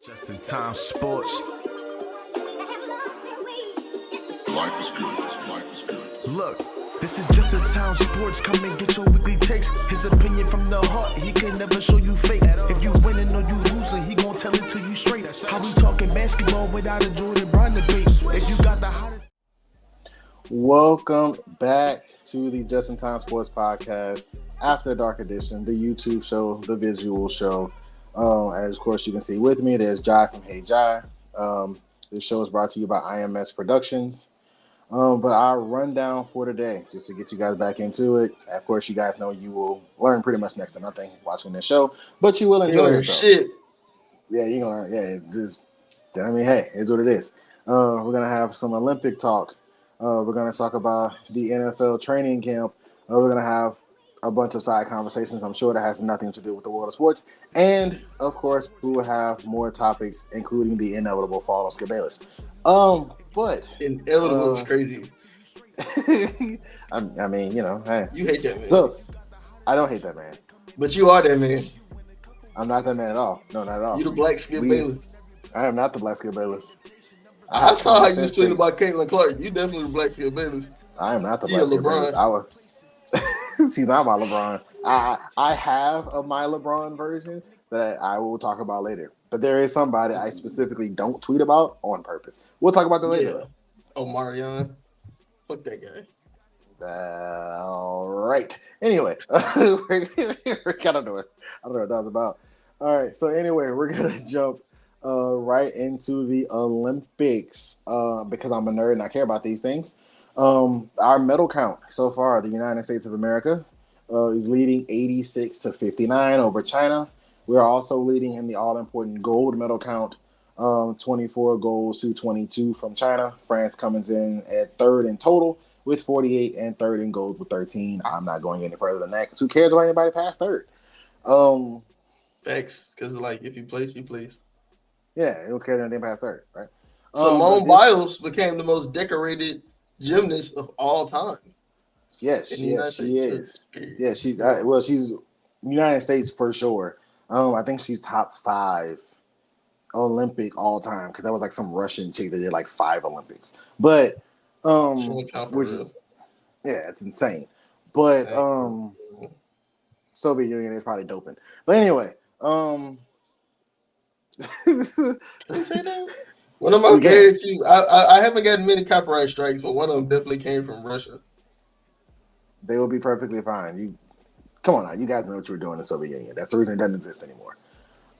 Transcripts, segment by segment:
Just in time sports. Life is good. Life is good. Look, this is just in time sports. Come and get your weekly takes. His opinion from the heart. He can never show you fake. If you winning or you losing, he gon' tell it to you straight. How we talking basketball without a Jordan Brand debate? If you got the hottest. Welcome back to the Just in Time Sports Podcast, After Dark Edition, the YouTube show, the visual show. As of course you can see with me, there's Jai from Hey Jai. This show is brought to you by IMS Productions. But our rundown for today, just to get you guys back into it. Of course, you guys know you will learn pretty much next to nothing watching this show, but you will enjoy yourself. Shit. Yeah, you're gonna learn. Yeah, it's just. I mean, hey, it's what it is. We're gonna have some Olympic talk. We're going to talk about the NFL training camp. We're going to have a bunch of side conversations. I'm sure that has nothing to do with the world of sports. And, of course, we will have more topics, including the inevitable fall of Skip Bayless. But inevitable is crazy. I mean, you know, hey. You hate that man. So, I don't hate that man. But you are that man. I'm not that man at all. No, not at all. You the black Skip Bayless. I am not the black Skip Bayless. I saw how you was tweeting about Caitlin Clark. You definitely the black Skip Bayless. I am not the black Skip Bayless. She's not my LeBron. I have a my LeBron version that I will talk about later. But there is somebody I specifically don't tweet about on purpose. We'll talk about that later. Yeah. Oh, Marion. Fuck that guy. All right. Anyway, we're kind of doing. I don't know what that was about. All right. So anyway, we're gonna jump right into the Olympics because I'm a nerd and I care about these things. Our medal count so far, the United States of America is leading 86-59 over China. We're also leading in the all-important gold medal count, 24 golds to 22 from China. France comes in at third in total with 48 and third in gold with 13. I'm not going any further than that because who cares about anybody past third? Thanks, because like if you place, you place. Yeah, it don't care anything past third, right? Simone Biles became the most decorated gymnast of all time. Yes, she is. Yeah, she's she's United States for sure. I think she's top 5 Olympic all time because that was like some Russian chick that did like 5 Olympics. But which is it's insane. But Soviet Union is probably doping. But anyway, Can you say that? One of my very few. I haven't gotten many copyright strikes, but one of them definitely came from Russia. They will be perfectly fine. Come on now, you guys know what you were doing in the Soviet Union. That's the reason it doesn't exist anymore.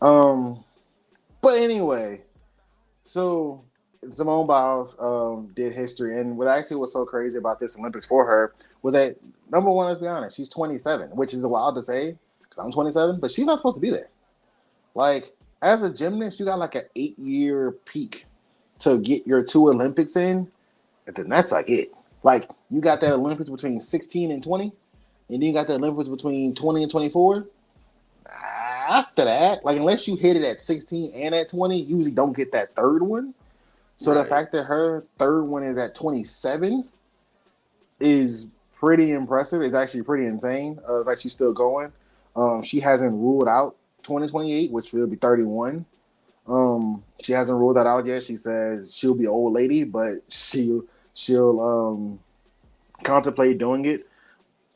But anyway, so Simone Biles did history, and what actually was so crazy about this Olympics for her was that number one, let's be honest, she's 27, which is wild to say because I'm 27, but she's not supposed to be there. Like, as a gymnast, you got like an 8-year peak to get your 2 Olympics in, and then that's like it. Like, you got that Olympics between 16 and 20, and then you got that Olympics between 20 and 24. After that, like, unless you hit it at 16 and at 20, you usually don't get that third one. So The fact that her third one is at 27 is pretty impressive. It's actually pretty insane. The fact she's still going. She hasn't ruled out 2028, which will be 31. She hasn't ruled that out yet. She says she'll be old lady, but she'll contemplate doing it.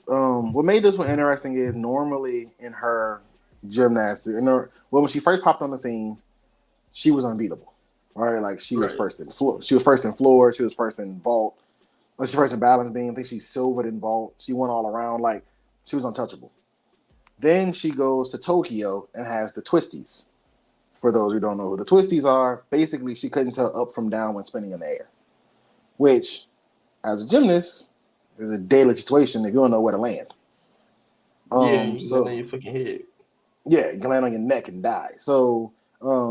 What made this one interesting is normally in her gymnastics, when she first popped on the scene, she was unbeatable. Right? Like she was first in floor. She was first in floor. She was first in vault. She was first in balance beam. I think she silvered in vault. She went all around. Like she was untouchable. Then she goes to Tokyo and has the twisties. For those who don't know who the twisties are, basically she couldn't tell up from down when spinning in the air. Which, as a gymnast, is a daily situation if you don't know where to land. You land on your fucking head. Yeah, you can land on your neck and die. So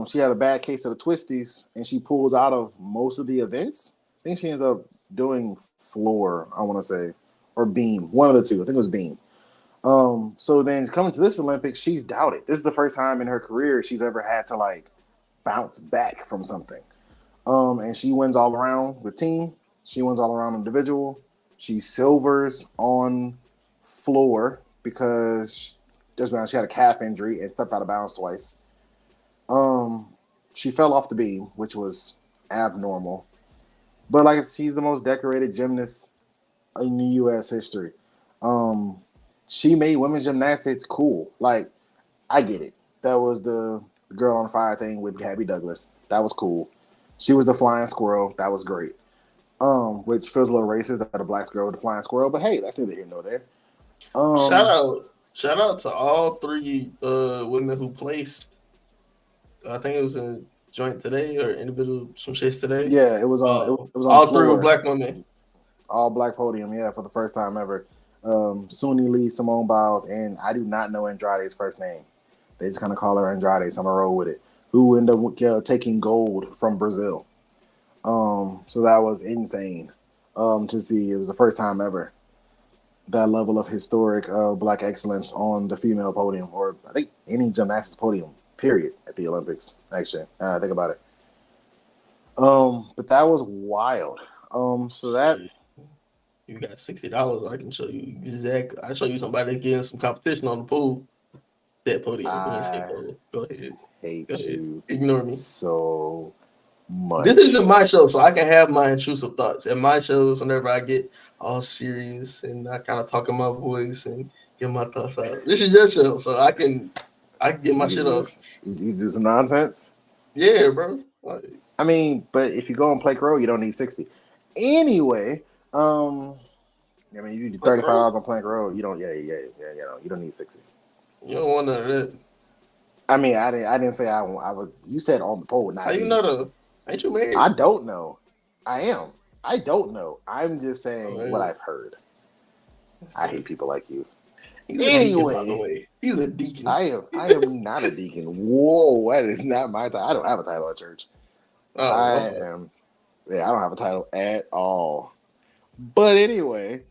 she had a bad case of the twisties, and she pulls out of most of the events. I think she ends up doing floor, I want to say, or beam. One of the two. I think it was beam. So then coming to this Olympics, she's doubted. This is the first time in her career she's ever had to like bounce back from something. And she wins all around with team. She wins all around individual. She silvers on floor because she had a calf injury and stepped out of bounds twice. She fell off the beam, which was abnormal. But like she's the most decorated gymnast in the U.S. history. Um, she made women's gymnastics cool. Like I get it. That was the girl on fire thing with Gabby Douglas. That was cool. She was the flying squirrel. That was great. Which feels a little racist that a black girl with a flying squirrel, but hey, that's neither here nor there. Shout out to all three women who placed. I think it was a joint today or individual some shits today. Yeah, it was on. It was on all the floor. three were black women. All black podium, yeah, for the first time ever. Suni Lee, Simone Biles, and I do not know Andrade's first name. They just kind of call her Andrade, so I'm gonna roll with it. Who ended up taking gold from Brazil. So that was insane to see. It was the first time ever that level of historic black excellence on the female podium, or I think any gymnastics podium, period, at the Olympics. Actually, now I think about it. But that was wild. So that you got $60. I can show you exactly. I show you somebody getting some competition on the pool. That podium. Go ahead. Hate Go ahead. you. Ignore me. So much. This isn't my show, so I can have my intrusive thoughts. At my shows, whenever I get all serious and I kind of talk in my voice and get my thoughts out. This is your show, so I can get my shit off. You do some nonsense? Yeah, bro. Like, I mean, but if you go on Plank Row, you don't need 60. Anyway, I mean, you do $35 on Plank Row, you don't. You don't need 60. You don't want none of that. I mean, I didn't say I was. You said on the pole, not. How you know though? Ain't you married? I don't know. I am. I don't know. I'm just saying what I've heard. I hate people like you. Anyway, he's a deacon. I am not a deacon. Whoa, that is not my title. I don't have a title at church. I don't have a title at all. But anyway,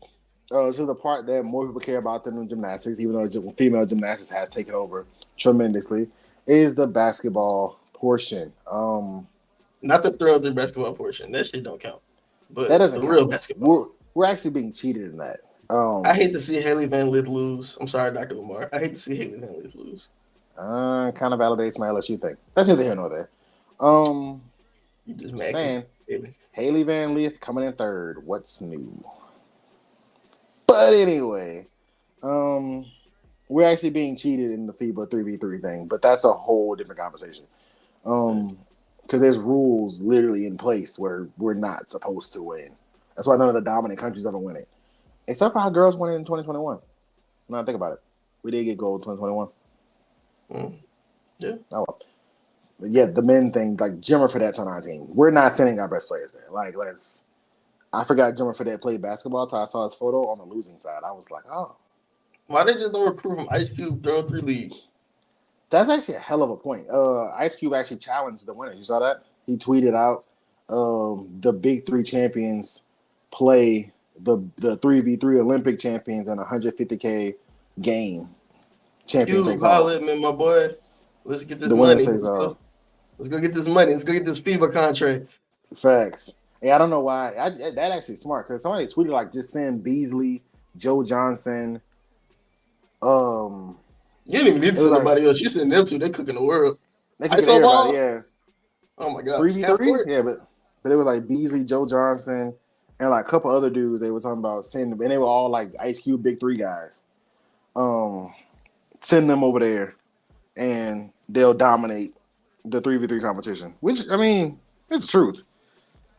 to the part that more people care about than gymnastics, even though female gymnastics has taken over tremendously, is the basketball portion. Not the 3-on-3 basketball portion. That shit don't count. But that doesn't count. Real basketball. We're actually being cheated in that. I hate to see Haley Van Lith lose. I'm sorry, Dr. Umar. I hate to see Haley Van Lith lose. Kind of validates my LSU thing. That's neither here nor there. You just mad saying Haley Van Lith coming in third. What's new? But anyway, we're actually being cheated in the FIBA 3v3 thing, but that's a whole different conversation. Because there's rules literally in place where we're not supposed to win. That's why none of the dominant countries ever win it. Except for how girls won it in 2021. Now think about it. We did get gold in 2021. Yeah. Oh, well. But yeah, the men thing, like Jimmer Fredette's on our team. We're not sending our best players there. Like, I forgot Jimmer Fredette played basketball until I saw his photo on the losing side. I was like, oh. Why they just don't recruit from Ice Cube 3-on-3 league? That's actually a hell of a point. Ice Cube actually challenged the winners. You saw that? He tweeted out the big three champions play the 3v3 Olympic champions in a 150K game. Champion takes all. Man, my boy. Let's get this money. Let's go get this money. Let's go get this FIBA contract. Facts. Hey, I don't know why. That actually smart because somebody tweeted like just send Beasley, Joe Johnson. You didn't even need to send nobody else. You send them two. They cooking the world. They cooking everybody, yeah. Oh my god. 3v3? Yeah, but it was like Beasley, Joe Johnson, and like a couple other dudes they were talking about sending, and they were all like Ice Cube big three guys. Send them over there, and they'll dominate the 3v3 competition. Which I mean, it's the truth.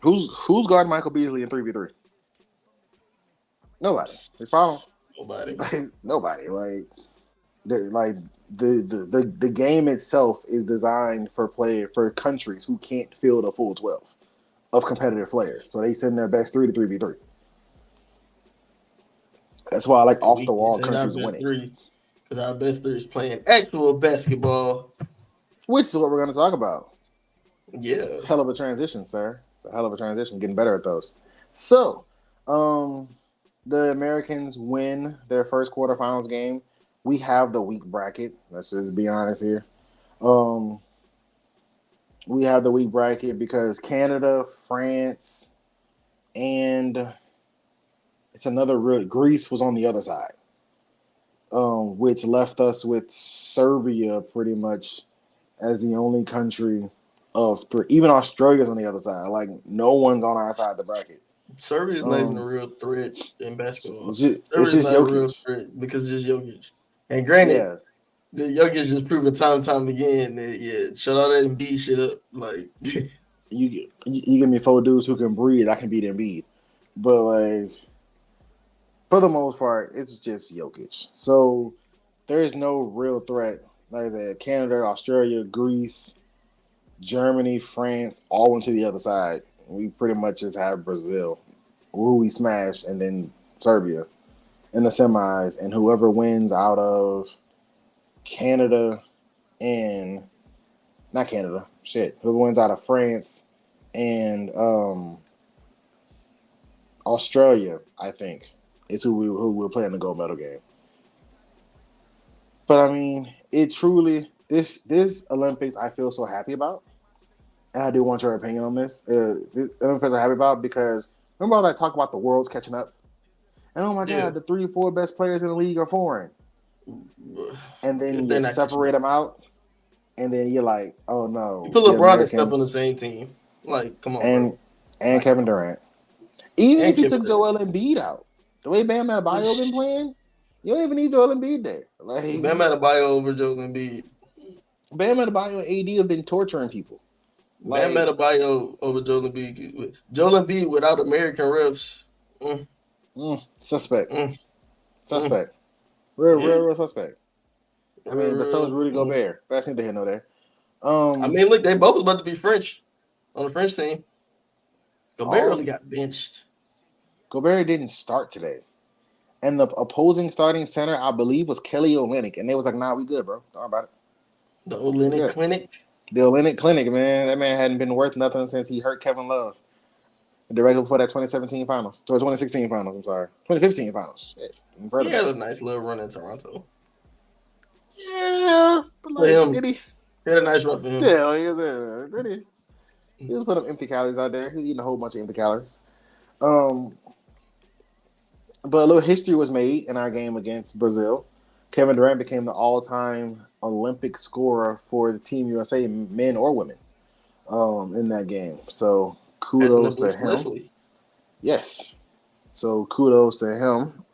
Who's guarding Michael Beasley in 3v3? Nobody. They follow. Nobody. Nobody. The game itself is designed for countries who can't field a full 12 of competitive players. So they send their best 3 to 3v3. That's why I like off the wall countries winning. Because our best 3 is playing actual basketball. Which is what we're going to talk about. Yeah. Hell of a transition, sir. A hell of a transition. Getting better at those. So, the Americans win their first quarterfinals game. We have the weak bracket. Let's just be honest here. We have the weak bracket because Canada, France, and it's another Greece was on the other side, which left us with Serbia pretty much as the only country of three. Even Australia's on the other side. Like no one's on our side of the bracket. Serbia is not even a real threat in basketball. It's just not a real Jokic. threat because it's just Jokic. And granted, Yeah. the Jokic just proven time and time again that shut all that Embiid shit up. Like you give me 4 dudes who can breathe, I can beat Embiid. But like for the most part, it's just Jokic. So there is no real threat. Like I said, Canada, Australia, Greece, Germany, France, all went to the other side. We pretty much just have Brazil, who we smashed, and then Serbia in the semis. And whoever wins out of Canada and not Canada, whoever wins out of France and Australia, I think, is who we're playing the gold medal game. But I mean, it truly this Olympics I feel so happy about. And I do want your opinion on this. The Olympics I'm happy about because remember all that talk about the world's catching up? And oh my God, the 3 or 4 best players in the league are foreign. And then you separate them out, and then you're like, oh no. You put LeBron and stuff on the same team. Like, come on, and Kevin Durant. Even if you took Joel Embiid out, the way Bam Adebayo been playing, you don't even need Joel Embiid there. Like Bam Adebayo over Joel Embiid. Bam Adebayo and AD have been torturing people. Bam Adebayo over Joel Embiid. Joel Embiid without American refs. Suspect. Suspect. Real suspect. I mean, but so is Rudy Gobert. That's neither here nor there. I mean, look, they both about to be French on the French team. Gobert really got benched. Gobert didn't start today. And the opposing starting center, I believe, was Kelly Olynyk. And they was like, nah, we good, bro. Don't worry about it. The Olynyk Clinic? The Olynyk Clinic, man. That man hadn't been worth nothing since he hurt Kevin Love. Directly before that 2017 finals. Or 2016 finals, I'm sorry. 2015 finals. Shit. He had a nice little run in Toronto. Yeah. But like, did he? He had a nice run for him. Yeah, he was did he? He was putting empty calories out there. He was eating a whole bunch of empty calories. But a little history was made in our game against Brazil. Kevin Durant became the all-time Olympic scorer for the Team USA, men or women, in that game. So kudos to him. Leslie. Yes. So kudos to him.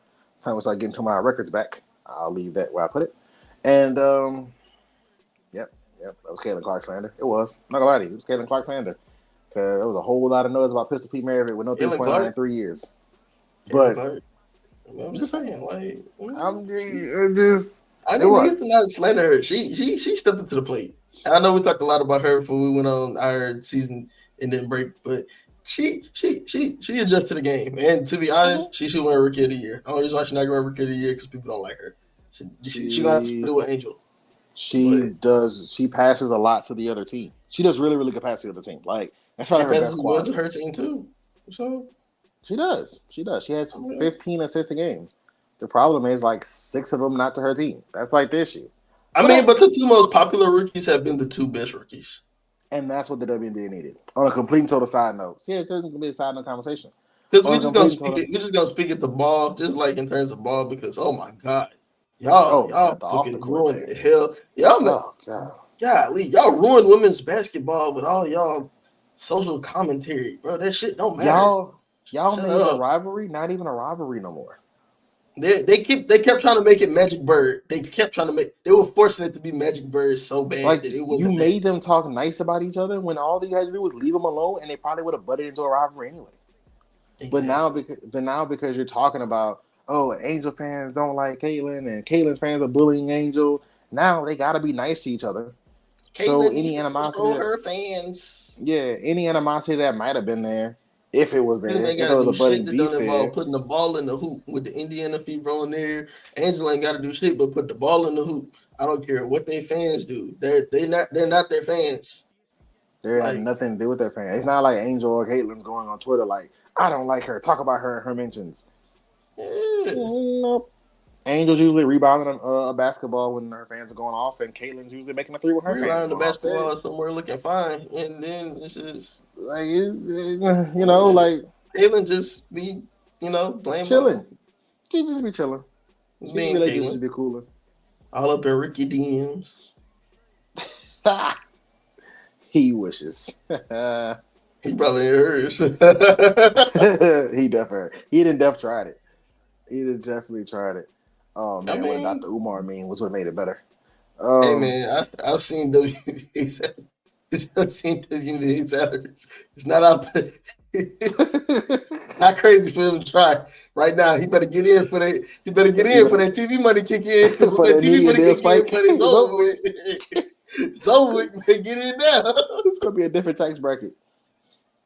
Time we start getting to my records back. I'll leave that where I put it. And yep, that was Caitlin Clark-Slander. It was. I'm not gonna lie to you, it was Caitlin Clark-Slander. Because there was a whole lot of noise about Pistol Pete Maravich with no 3.9 in 3 years. But I'm just saying, like, I didn't get to not slander her. She stepped up to the plate. And I know we talked a lot about her before we went on our season and didn't break, but she adjusted to the game. And to be honest, she should win Rookie of the Year. The only reason why she's not going to win Rookie of the Year because people don't like her. She got to do with Angel. Does. She passes a lot to the other team. She does really, really good pass to the other team. Like that's probably her best quality. To her team too. So she does. She has 15 assists a game. The problem is like 6 of them not to her team. That's like the issue. But the 2 most popular rookies have been the 2 best rookies. And that's what the WNBA needed. On a complete and total side note. See, there's going to be a side note conversation. Because we're just going to speak at the ball, just like in terms of ball, because, oh, my God. Y'all fucking ruined the hell. Golly, y'all ruined women's basketball with all y'all social commentary, bro. That shit don't matter. Y'all made a rivalry, not even a rivalry no more. They kept trying to make it Magic Bird. They were forcing it to be Magic Bird so bad like that it wasn't. You made them talk nice about each other when all you had to do was leave them alone, and they probably would have butted into a rivalry anyway. Exactly. But now because you're talking about, oh, Angel fans don't like Caitlyn, and Caitlyn's fans are bullying Angel. Now they got to be nice to each other. Caitlyn so any animosity, her fans, any animosity that might have been there, if it was there, if there was a budding beef there, putting the ball in the hoop with the Indiana fever on there. Angel ain't got to do shit but put the ball in the hoop. I don't care what their fans do. They're not their fans. They have nothing to do with their fans. It's not like Angel or Caitlyn's going on Twitter like, I don't like her. Talk about her and her mentions. Nope. Angel's usually rebounding a basketball when her fans are going off, and Caitlyn's usually making a 3 with her fans. Rebounding the basketball somewhere looking fine, and then it's just like like Caitlyn just be playing chilling. She just be chilling. She really just be cooler. All up in Ricky DMs. He wishes. He probably ain't hers. He didn't tried it. He did definitely tried it. Oh I man, what a mean, Dr. Umar mean, which would have made it better. hey man, I've seen WNBA salaries. I've seen WNBA salaries. It's not out there. Not crazy for him to try right now. He better get in for that. He better get in for that TV money kick in. Because for when the that TV knee and money then kick in, spike. but it's over with. It's over with. Man, get in now. It's gonna be a different tax bracket.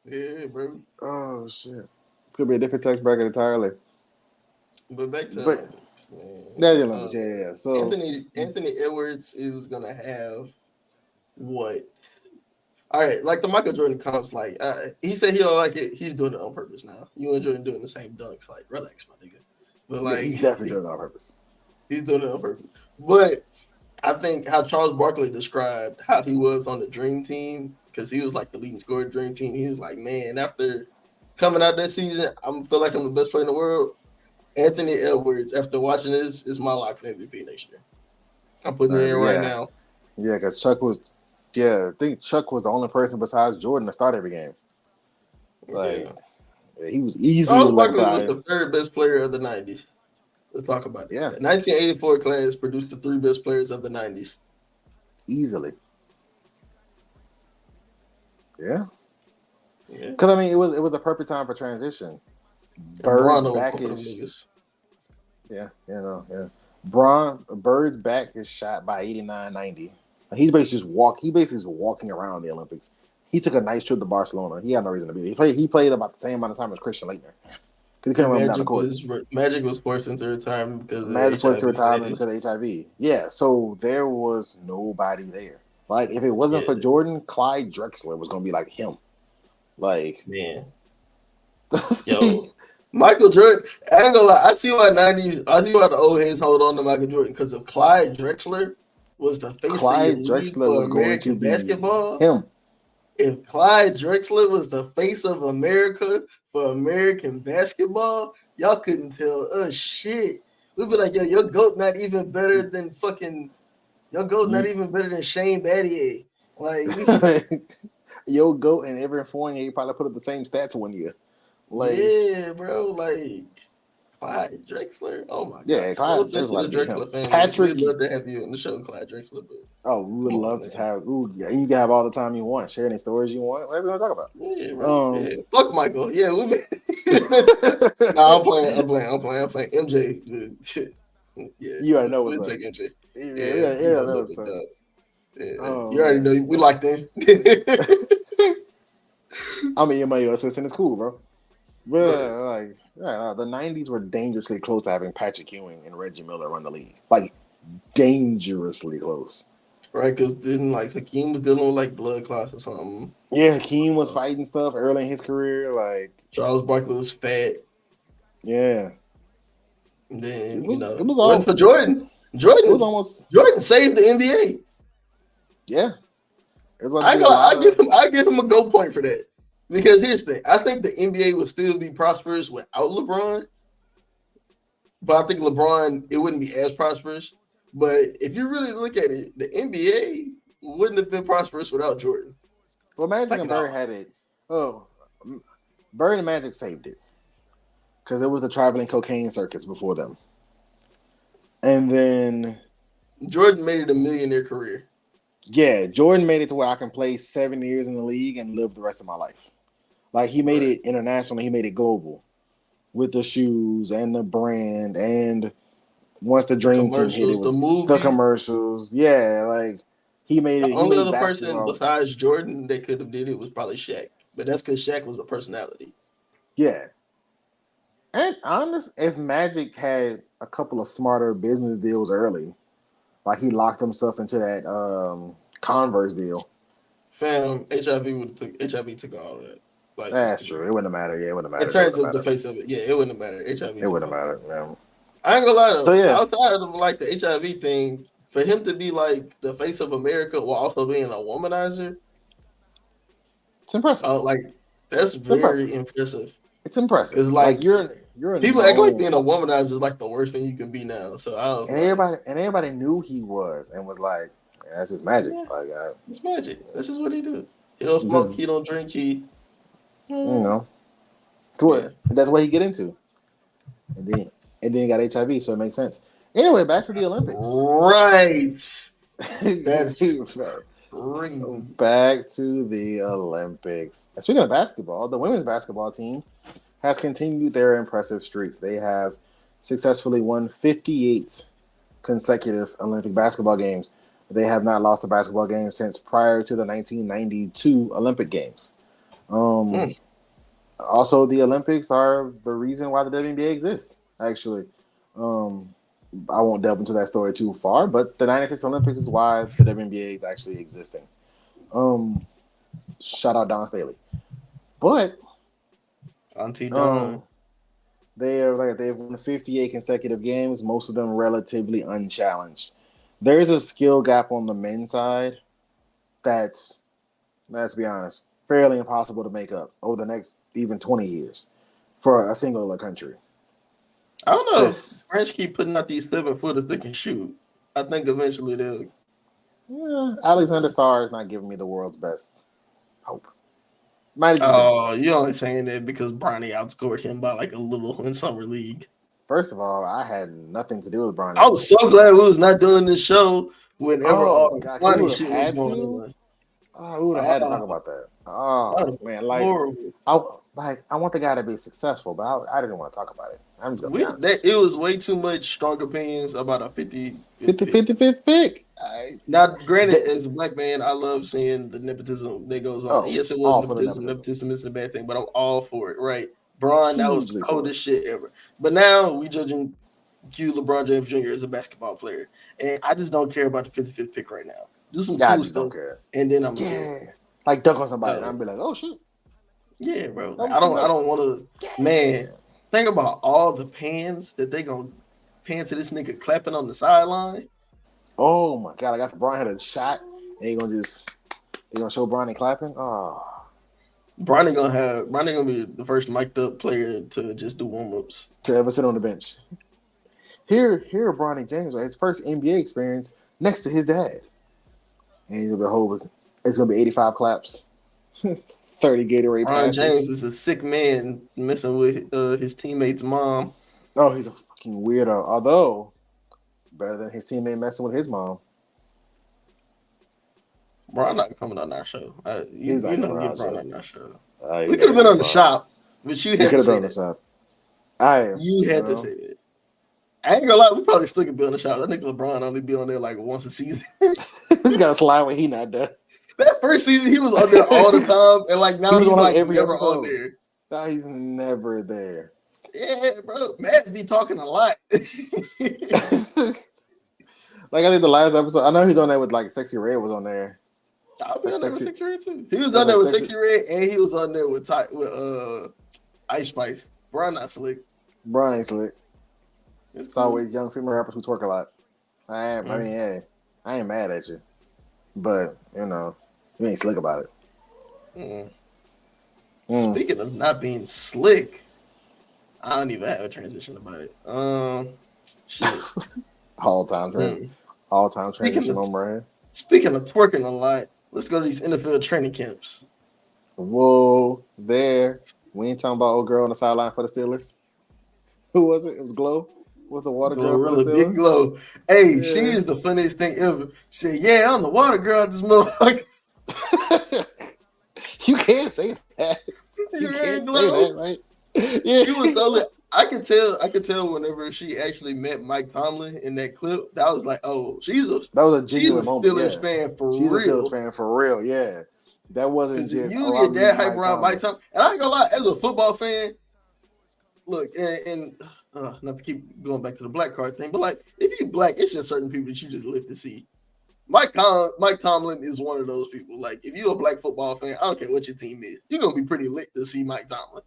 Yeah, bro. Oh shit, it's gonna be a different tax bracket entirely. But back to But Olympics, man. that's the Olympics, yeah. So Anthony Edwards is gonna have what? All right, like the Michael Jordan comps, like he said he don't like it. He's doing it on purpose now. You and Jordan doing the same dunks, like relax, my nigga. But like he's definitely doing it on purpose. He's doing it on purpose. But I think how Charles Barkley described how he was on the Dream Team, because he was like the leading scorer of the Dream Team. He was like, man, after coming out that season, I feel like I'm the best player in the world. Anthony Edwards, after watching this, is my lock for MVP next year. I'm putting it in right now. Yeah, because Chuck was, I think Chuck was the only person besides Jordan to start every game. Like, he was easily. Charles Barkley was the third best player of the 90s. Let's talk about it. Yeah. The 1984 class produced the three best players of the 90s. Easily. Yeah. Because I mean, it was a perfect time for transition. Bird's back is. Yeah. Bird's back is shot by 89-90. He's basically just walking around the Olympics. He took a nice trip to Barcelona. He had no reason to be there. He played about the same amount of time as Christian Laettner. He couldn't run down the court. Magic was forced into retirement because of HIV. Yeah, so there was nobody there. Like, if it wasn't for Jordan, Clyde Drexler was going to be like him. Like, man. Yo, Michael Jordan, I ain't gonna lie, I see why the old heads hold on to Michael Jordan, because if Clyde Drexler was the face of American basketball, him. If Clyde Drexler was the face of America for American basketball, y'all couldn't tell us shit. We'd be like, yo, your GOAT not even better than fucking not even better than Shane Battier. Like Yo GOAT and Evan Fournier probably put up the same stats one year. Like, yeah, bro. Like Clyde Drexler. Oh my god. Yeah, Clyde Drexler fan. Patrick, we'd love to have you on the show, Clyde Drexler. But, we would love to have. You can have all the time you want. Share any stories you want. Whatever you want to talk about. Yeah, bro. Fuck Michael. Yeah, we. Nah, I'm playing. MJ. Yeah, you already know what's up. Take MJ. You already know we like them. I mean, your assistant is cool, bro. But the 90s were dangerously close to having Patrick Ewing and Reggie Miller run the league. Like, dangerously close. Right, because then Hakeem was dealing with blood clots or something. Yeah, Hakeem was fighting stuff early in his career. Like, Charles Barkley was fat. Yeah. And then it was all for Jordan. Jordan saved the NBA. Yeah. I give him a go point for that. Because here's the thing. I think the NBA would still be prosperous without LeBron. But I think LeBron, it wouldn't be as prosperous. But if you really look at it, the NBA wouldn't have been prosperous without Jordan. Well, Magic and Bird had it. Oh, Bird and Magic saved it. Because it was the traveling cocaine circuits before them. And then Jordan made it a millionaire career. Yeah, Jordan made it to where I can play 7 years in the league and live the rest of my life. Like, he made it international, he made it global with the shoes and the brand, and once the Dream Team hit, it was the commercials. Yeah, like, he made it. The only other person besides Jordan that could have did it was probably Shaq, but that's because Shaq was a personality. Yeah. And honest, if Magic had a couple of smarter business deals early, like he locked himself into that Converse deal. Fam, HIV took all of that. Like, that's true. It wouldn't have mattered. Yeah, it wouldn't have mattered. In terms of the face of it, yeah, it wouldn't have mattered. HIV. It wouldn't have mattered. Yeah. I ain't gonna lie though. So, yeah. Outside of the HIV thing, for him to be like the face of America while also being a womanizer, it's impressive. That's very impressive. It's impressive. It's like you're people act like being a womanizer is like the worst thing you can be now. So everybody knew he was and was like, yeah, that's just Magic. Yeah. It's Magic. That's just what he did. He don't smoke. Just, He don't drink. He. you know, Yeah. that's what he get into, and then he got HIV, so it makes sense. Anyway, back to the Olympics. Right. That's crazy. Back to the Olympics. Speaking of basketball, the women's basketball team has continued their impressive streak. They have successfully won 58 consecutive Olympic basketball games. They have not lost a basketball game since prior to the 1992 Olympic Games. Also, the Olympics are the reason why the WNBA exists, actually. I won't delve into that story too far, but the 96 Olympics is why the WNBA is actually existing. Shout out Don Staley. But Auntie Don. they've won 58 consecutive games, most of them relatively unchallenged. There is a skill gap on the men's side that's, let's be honest, fairly impossible to make up over the next even 20 years for a singular country. I don't know. French keep putting out these 7-footers that can shoot. I think eventually they'll. Yeah, Alexander Sarr is not giving me the world's best hope. You only saying that because Bronny outscored him by like a little in summer league. First of all, I had nothing to do with Bronny. I was so glad we was not doing this show whenever all the funny shit was going on. Oh, we would have had to talk about that. Oh man, I want the guy to be successful, but I didn't want to talk about it. I'm just gonna be honest. It was way too much strong opinions about a 55th pick. Now, granted, as a black man, I love seeing the nepotism that goes on. Yes, it was nepotism. Nepotism isn't a bad thing, but I'm all for it, right? Bron, that was the coldest shit ever. But now we judging LeBron James Jr. as a basketball player, and I just don't care about the 55th pick right now. Do some cool stuff, and then I'm like dunk on somebody, and I'm be like, oh shit. Yeah, bro. I don't want to. Man, think about all the pans that they gonna pan to this nigga clapping on the sideline. Oh my god! I got Bron had a shot. They gonna show Bronny clapping. Oh, Bronny gonna be the first mic'd up player to just do warm ups to ever sit on the bench. Here, Bronny James, his first NBA experience next to his dad, and it's gonna be 85 claps. 30 Gatorade passes. James is a sick man messing with his teammate's mom. Oh, he's a fucking weirdo. Although, it's better than his teammate messing with his mom. Bro, I'm not coming on our show. You know, get Bron on our show. We could have been on the shop, but you had to say that. You had to say that. I ain't gonna lie, we probably still could be on the shop. That nigga LeBron only be on there like once a season. He's got to slide when he not done. That first season, he was on there all the time, and like now he's like every never episode. On there. Now he's never there. Yeah, bro. Matt be talking a lot. Like I think the last episode, I know he's on there with like Sexy Red was on there. I'll be on there with Sexy Red too. He was on there with Sexy Red, and he was on there with Ice Spice. Bron not slick. Bron ain't slick. It's always young female rappers who twerk a lot. I ain't mad at you, but you know. You ain't slick about it. Speaking of not being slick, I don't even have a transition about it. Shit. All time transition moment right. Speaking of twerking a lot, let's go to these NFL training camps. Whoa, there. We ain't talking about old girl on the sideline for the Steelers. Who was it? It was Glow. What's the water girl? Really big Glow. Hey, she is the funniest thing ever. She said, "Yeah, I'm the water girl at this motherfucker." You can't say that. You can't say that, right? Yeah. She was so lit. I could tell whenever she actually met Mike Tomlin in that clip. That was like, oh, that was a genuine moment. Steelers fan for real. She's a Steelers fan for real. Yeah, that wasn't just you get that hype around Mike Tomlin. And I ain't gonna lie, as a football fan, look, and not to keep going back to the black card thing, but like if you black, it's just certain people that you just live to see. Mike Tomlin is one of those people. Like, if you're a black football fan, I don't care what your team is, you're gonna be pretty lit to see Mike Tomlin.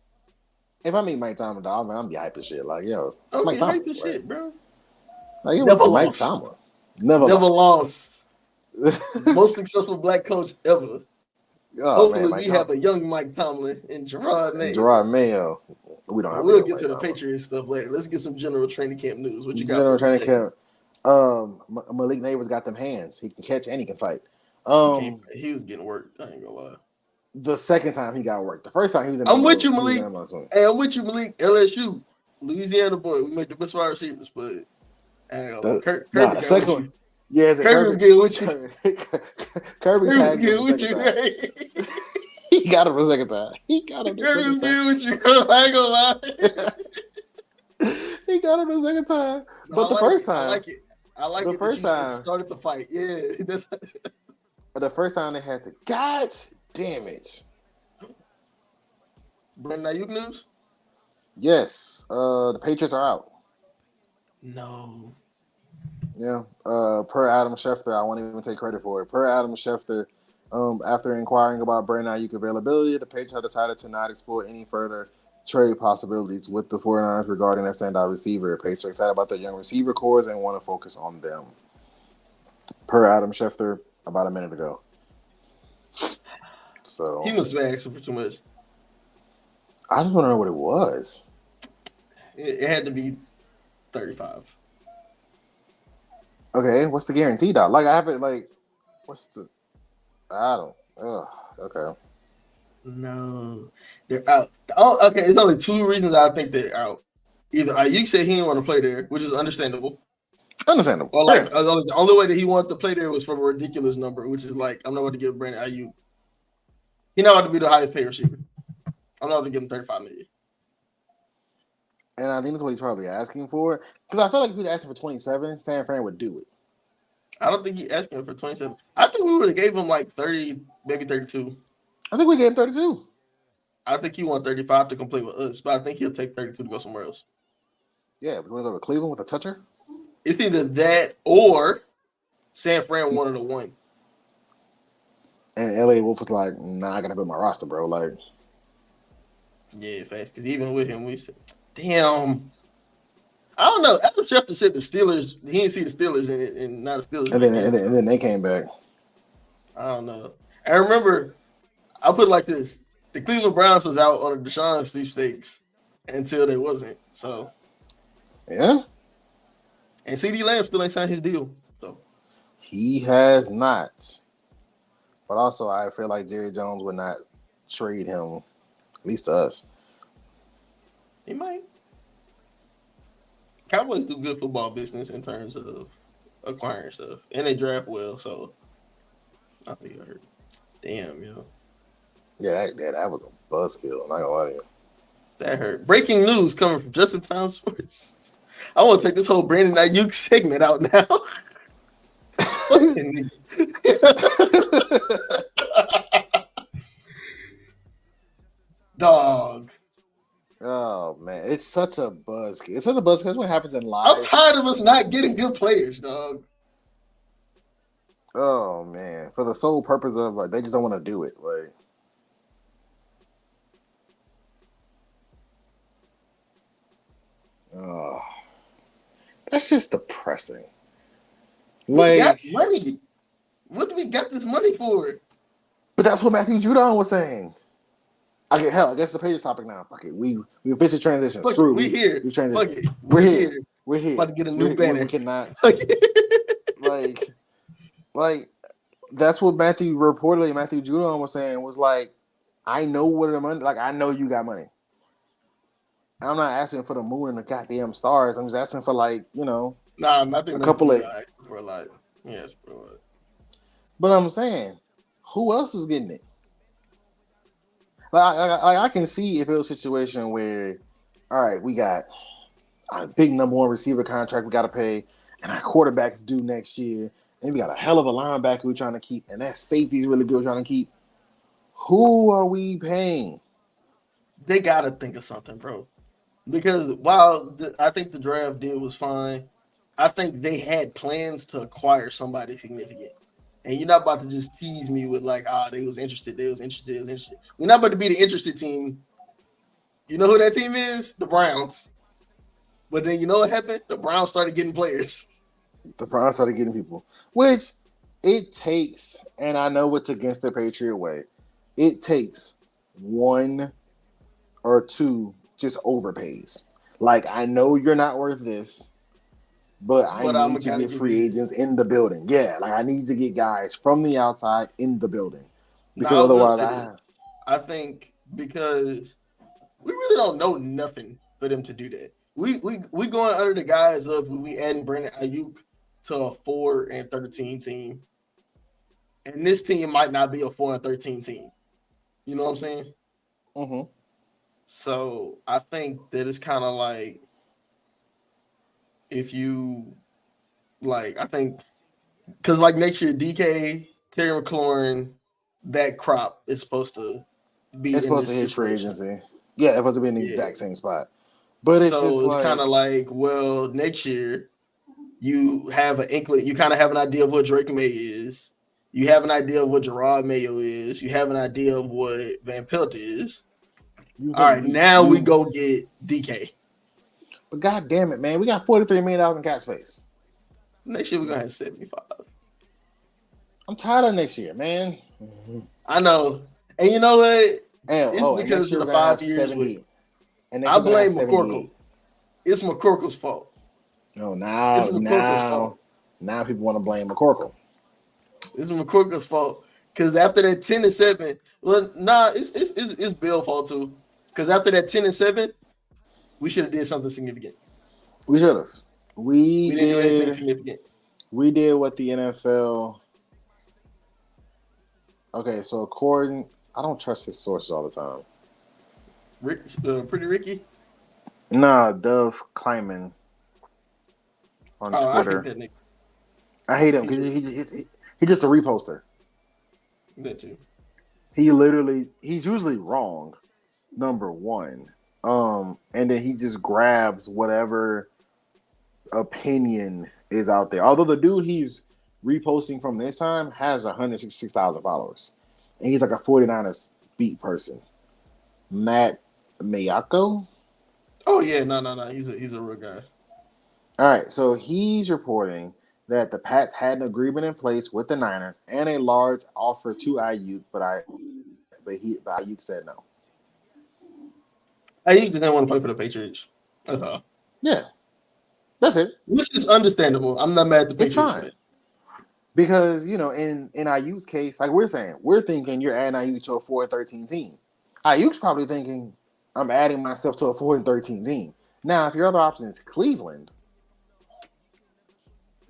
If I meet Mike Tomlin, dog, man, I'm gonna be hype as shit. Like, yo, Mike Tomlin, hype as shit, bro. Like, you never Mike Tomlin. Never lost. Most successful black coach ever. Oh, hopefully, we have a young Mike Tomlin and Gerard Mayo. We don't have. We'll get to the Patriots stuff later. Let's get some general training camp news. What you got? General training camp. Malik Neighbors got them hands. He can catch and he can fight. He was getting worked. I ain't gonna lie. The second time he got work. The first time he was in. I'm with you, Malik. Hey, I'm with you, Malik. LSU, Louisiana boy. We made the best wide receivers, but Kirby second one. Yeah, Kirby was getting with you. Kirby tagged him with the you. second time. He got him the second time. Kirby was getting with you. I ain't gonna lie. He got him the second time, but the first time, I like it. I like the it. First time started the fight. Yeah, the first time they had to. God damn it! Brandon Ayuk news? Yes, the Patriots are out. No. Yeah, per Adam Schefter, I won't even take credit for it. Per Adam Schefter, after inquiring about Brandon Ayuk availability, the Patriots have decided to not explore any further trade possibilities with the 49ers regarding their standout receiver. Patriots are excited about their young receiver cores and want to focus on them. Per Adam Schefter, about a minute ago. So he must have been asking for too much. I just want to know what it was. It had to be 35. Okay, what's the guarantee, dog? Like I have it. Like, what's the? I don't. Okay. No, they're out. Oh, okay. It's only two reasons I think they're out. Either Ayuk said he didn't want to play there, which is understandable. Understandable. Or like the only way that he wanted to play there was from a ridiculous number, which is like I'm not going to give Brandon Ayuk. He not going to be the highest paid receiver. I'm not going to give him $35 million. And I think that's what he's probably asking for. Because I feel like if he was asking for 27, San Fran would do it. I don't think he's asking for 27. I think we would have gave him like 30, maybe 32. I think we gave him 32. I think he wants 35 to complete with us, but I think he'll take 32 to go somewhere else. Yeah, we want to go to Cleveland with a toucher? It's either that or San Fran wanted to win. And LA Wolf was like, nah, I got to build my roster, bro. Like, yeah, fast. Because even with him, we said, damn. I don't know. Adam Schefter said the Steelers, he didn't see the Steelers in it, and not the Steelers. And then they came back. I don't know. I remember, I'll put it like this. The Cleveland Browns was out on a Deshaun sweepstakes until they wasn't. So, yeah. And CD Lamb still ain't signed his deal. So he has not. But also, I feel like Jerry Jones would not trade him, at least to us. He might. Cowboys do good football business in terms of acquiring stuff, and they draft well. So I think I heard. Damn, yo. Yeah, that was a buzzkill. I'm not gonna lie to you. That hurt. Breaking news coming from Just in Time Sports. I want to take this whole Brandon Ayuk segment out now. Dog. Oh man, it's such a buzzkill. It's such a buzzkill. That's what happens in life. I'm tired of us not getting good players, dog. Oh man, for the sole purpose of like, they just don't want to do it. Like, oh, that's just depressing. Like, we got money. What do we got this money for? But that's what Matthew Judon was saying. I guess the Patriots topic now. Fuck it. We officially transition. Fuck Screw it. We here. We transition. Fuck it. We're here. We're here. About to get a new banner. We cannot. like that's what Matthew Judon was saying was like, I know where the money. Like I know you got money. I'm not asking for the moon and the goddamn stars. I'm just asking for like Nah, I think a couple of for a lot. Yes, for a lot. But I'm saying, who else is getting it? Like I can see if it was a situation where, all right, we got a big number one receiver contract we got to pay, and our quarterback's due next year, and we got a hell of a linebacker we're trying to keep, and that safety's really good we're trying to keep. Who are we paying? They got to think of something, bro. Because while I think the draft deal was fine, I think they had plans to acquire somebody significant. And you're not about to just tease me with like, they was interested. We're not about to be the interested team. You know who that team is? The Browns. But then you know what happened? The Browns started getting players. The Browns started getting people, which it takes, and I know it's against the Patriot way, it takes one or two just overpays. Like, I know you're not worth this, but I need to get free agents in the building. Yeah, like I need to get guys from the outside in the building because otherwise, I think because we really don't know nothing for them to do that. We going under the guise of we adding Brandon Ayuk to a 4-13 team, and this team might not be a 4-13 team. You know what I'm saying? Mm-hmm. So I think that it's kind of like if you like, I think because like next year, DK, Terry McLaurin, that crop is supposed to be It's in supposed to this hit free situation. agency. Yeah, it's supposed to be in the Yeah. exact same spot. But it's just So it's like kind of like, well, next year you have an inkling, you kind of have an idea of what Drake May is. You have an idea of what Gerard Mayo is. You have an idea of what Van Pelt is. you All right, think now we go get DK. But god damn it, man, we got $43 million in cap space. Next year we're gonna have 75. I'm tired of next year, man. I know, and you know what? And, It's and because next year of we're the gonna have 5 years. 70. And next I year we're gonna have blame McCorkle. It's McCorkle's fault. No, It's McCorkle's fault. now people want to blame McCorkle. It's McCorkle's fault. Because after that 10-7, well, nah, it's Bill's fault too. Because after that 10-7, we should have did something significant. We should have. We didn't do anything did. significant. We did what the NFL. Okay, so according, I don't trust his sources all the time. Pretty Ricky. Nah, Dove Kleiman on Twitter. I hate him because he just a reposter. That too. He's usually wrong, number one. And then he just grabs whatever opinion is out there. Although the dude he's reposting from this time has 166,000 followers. And he's like a 49ers beat person. Matt Mayako? Oh yeah, no. He's a real guy. All right, so he's reporting that the Pats had an agreement in place with the Niners and a large offer to Ayuk, but Ayuk said no. Ayuk didn't want to play for the Patriots. Yeah, that's it. Which is understandable. I'm not mad at the Patriots. It's fine. Because, in Ayuk's case, like we're saying, we're thinking you're adding Ayuk to a 4-13 team. Ayuk's probably thinking, I'm adding myself to a 4-13 team. Now, if your other option is Cleveland,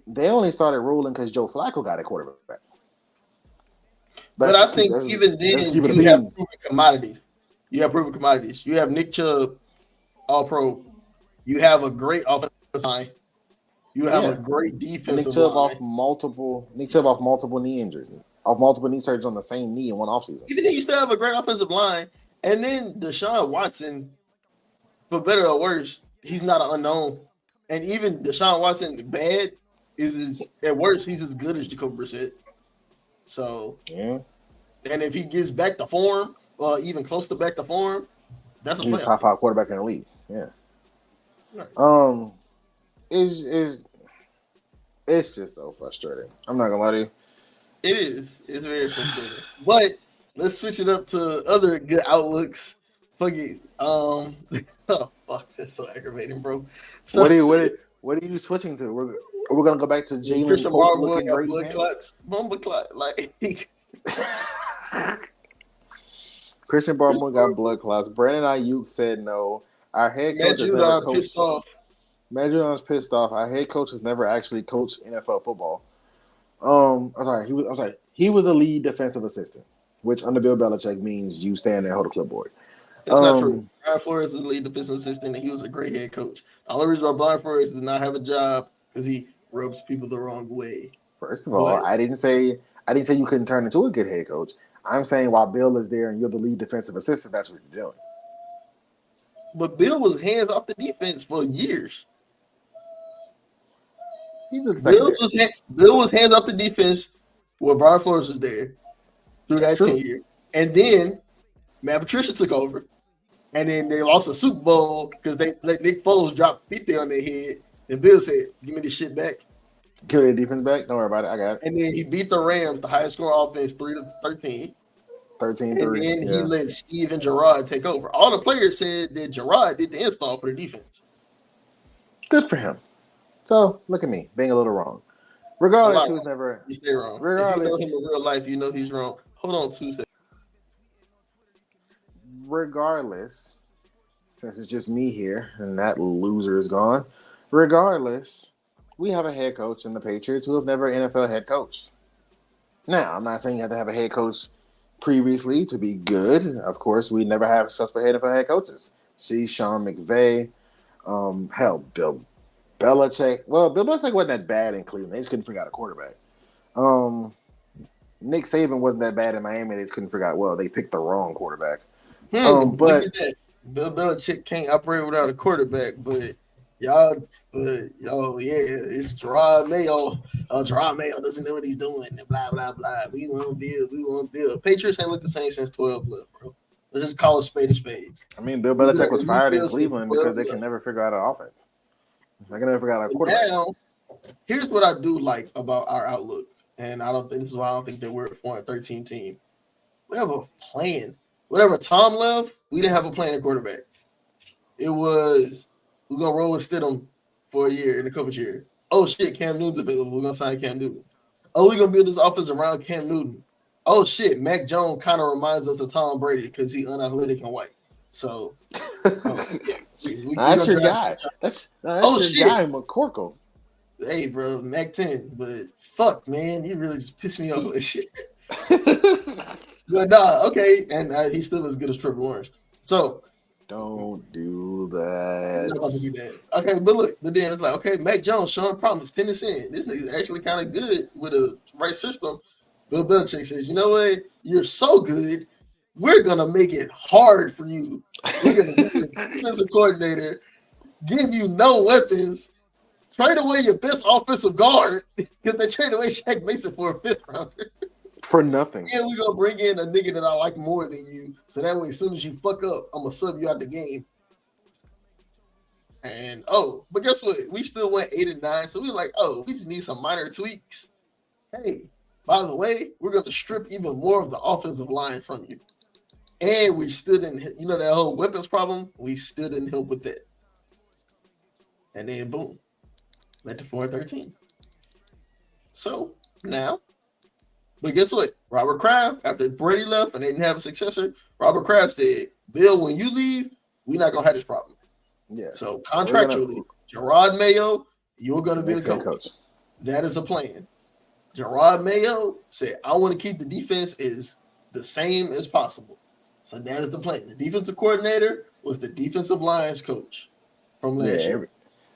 they only started rolling because Joe Flacco got a quarterback. But I think even then, you have proven commodities. You have Nick Chubb, All-Pro. You have a great offensive line. You have a great defensive Nick Chubb line. off multiple knee injuries, off multiple knee surgeries on the same knee in one offseason. Even then, you still have a great offensive line. And then Deshaun Watson, for better or worse, he's not an unknown. And even Deshaun Watson, bad, at worst, he's as good as Jacoby Brissett. So, yeah. And if he gets back to form, even close to back to form, that's a he's top 5 quarterback in the league. Yeah. Right. It's just so frustrating. I'm not gonna lie to you. It is. It's very frustrating. But let's switch it up to other good outlooks. Fuck it. Oh fuck, that's so aggravating, bro. So, what are you switching to? We're gonna go back to Jalen Christian Pope Barmore looking got great. Blood clots, bomba clot, like. Christian Barmore got blood clots. Brandon Ayuk said no. Our head coach is never coached. Matt Judon's pissed off. Our head coach has never actually coached NFL football. I'm sorry. He was a lead defensive assistant, which under Bill Belichick means you stand there and hold a clipboard. That's not true. Brian Flores is the lead defensive assistant, and he was a great head coach. The only reason why Brian Flores did not have a job because he rubs people the wrong way. First of all, I didn't say you couldn't turn into a good head coach. I'm saying while Bill is there and you're the lead defensive assistant, that's what you're doing. But Bill was hands off the defense for years. Bill was hands off the defense when Brian Flores was there through that tenure. And then Matt Patricia took over. And then they lost a Super Bowl because they let Nick Foles drop 50 on their head. And Bill said, give me this shit back. Give the defense back? Don't worry about it. I got it. And then he beat the Rams, the highest scoring offense, 3-13. 13-3. And then he let Steve and Gerard take over. All the players said that Gerard did the install for the defense. Good for him. So, look at me, being a little wrong. Regardless, he was never... You stay wrong. Regardless, if you know him in real life, you know he's wrong. Hold on 2 seconds. regardless, since it's just me here and that loser is gone, regardless, we have a head coach in the Patriots who have never NFL head coached. Now, I'm not saying you have to have a head coach previously to be good. Of course, we never have successful NFL head coaches. See Sean McVay, hell, Bill Belichick. Well, Bill Belichick wasn't that bad in Cleveland. They just couldn't figure out a quarterback. Nick Saban wasn't that bad in Miami. They just couldn't figure out. Well, they picked the wrong quarterback. Look But at that. Bill Belichick can't operate without a quarterback, but yeah, it's Gerard Mayo. Gerard Mayo doesn't know what he's doing, and blah blah blah. We won't build. Patriots ain't looked the same since 12 left, bro. Let's just call a spade a spade. I mean, Bill Belichick was fired in Bill Cleveland since because they 12 can never figure out an offense. They can never figure out a quarterback. Now, here's what I do like about our outlook, and I don't think this is why I don't think that we're a 4-13 team. We have a plan. Whenever Tom left, we didn't have a plan at quarterback. It was we're gonna roll with Stidham for a year in the coach year. Oh shit, Cam Newton's available. We're gonna sign Cam Newton. Oh, we're gonna build this offense around Cam Newton. Oh shit, Mac Jones kind of reminds us of Tom Brady because he's unathletic and white. So That's your guy. That's your guy, McCorkle. Hey, bro, Mac 10, but fuck, man, he really just pissed me off with this shit. But nah, okay, and he's still as good as Trevor Lawrence. So don't do that. I'm not about to do that. Okay, but then it's like, okay, Mac Jones showing promise, Tennessee. This nigga's actually kind of good with a right system. Bill Belichick says, you know what? You're so good. We're gonna make it hard for you. We're gonna be the defensive coordinator, give you no weapons, trade away your best offensive guard because they traded away Shaq Mason for a 5th rounder. For nothing. And we're gonna bring in a nigga that I like more than you. So that way, as soon as you fuck up, I'm gonna sub you out the game. And but guess what? We still went 8-9. So we're like, we just need some minor tweaks. Hey, by the way, we're gonna strip even more of the offensive line from you. And we still didn't, that whole weapons problem, we still didn't help with that. And then boom, led to 4-13. So now, but guess what? Robert Kraft, after Brady left and they didn't have a successor, Robert Kraft said, Bill, when you leave, we're not gonna have this problem. Yeah. So contractually, Gerard Mayo, you're gonna be the coach. That is a plan. Gerard Mayo said, I want to keep the defense as the same as possible. So that is the plan. The defensive coordinator was the defensive lines coach from last year.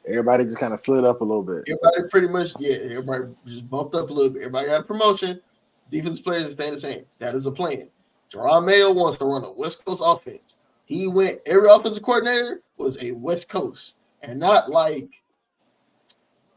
Everybody just kind of slid up a little bit. Everybody pretty much, everybody just bumped up a little bit. Everybody got a promotion. Defensive players are staying the same. That is a plan. Gerard Mayo wants to run a West Coast offense. He went, every offensive coordinator was a West Coast and not like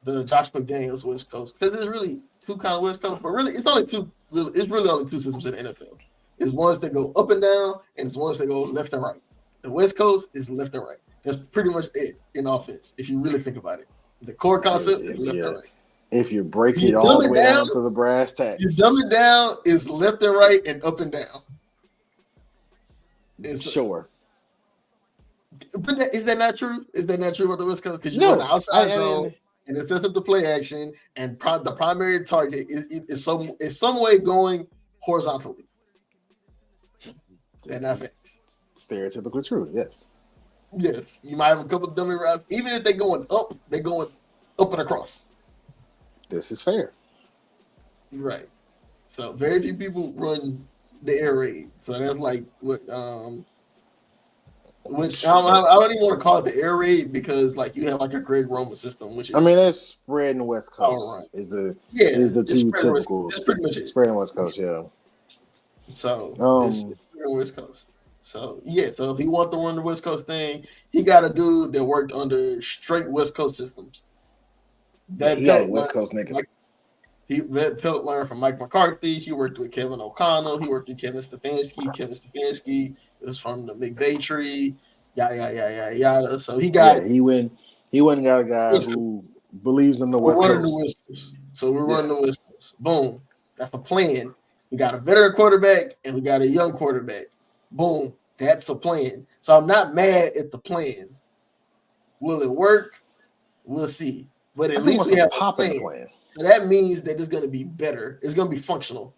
the Josh McDaniels West Coast. Because there's really two kind of West Coast, but really it's only two, it's really only two systems in the NFL. It's ones that go up and down, and it's ones that go left and right. The West Coast is left and right. That's pretty much it in offense, if you really think about it. The core concept is left and right. If you break it all the way down to the brass tacks. You dumb it down, it's left and right and up and down. Sure. But is that not true? Is that not true about the West Coast? Because you run the outside zone, and it's just the play action, and the primary target is some way going horizontally. And stereotypically true, yes. Yes, you might have a couple of dummy routes. Even if they're going up and across. This is fair. Right. So very few people run the air raid. So that's like what which I don't even want to call it the air raid because like you have like a Greg Roman system, which is, that's spread in the West Coast. Right. Is the two typical. That's pretty much it. Spread in West Coast, yeah. So it's West Coast. So so he wanted to run the West Coast thing. He got a dude that worked under straight West Coast systems. That he had a West Coast nigga. Pelt learned from Mike McCarthy. He worked with Kevin O'Connell. He worked with Kevin Stefanski. Kevin Stefanski was from the McVay tree. Yada. So he got he went and got a guy who believes in the West Coast. So we're running the West Coast. Boom. That's a plan. We got a veteran quarterback and we got a young quarterback. Boom. That's a plan. So I'm not mad at the plan. Will it work? We'll see. But at least we have a plan. So that means that it's going to be better. It's going to be functional.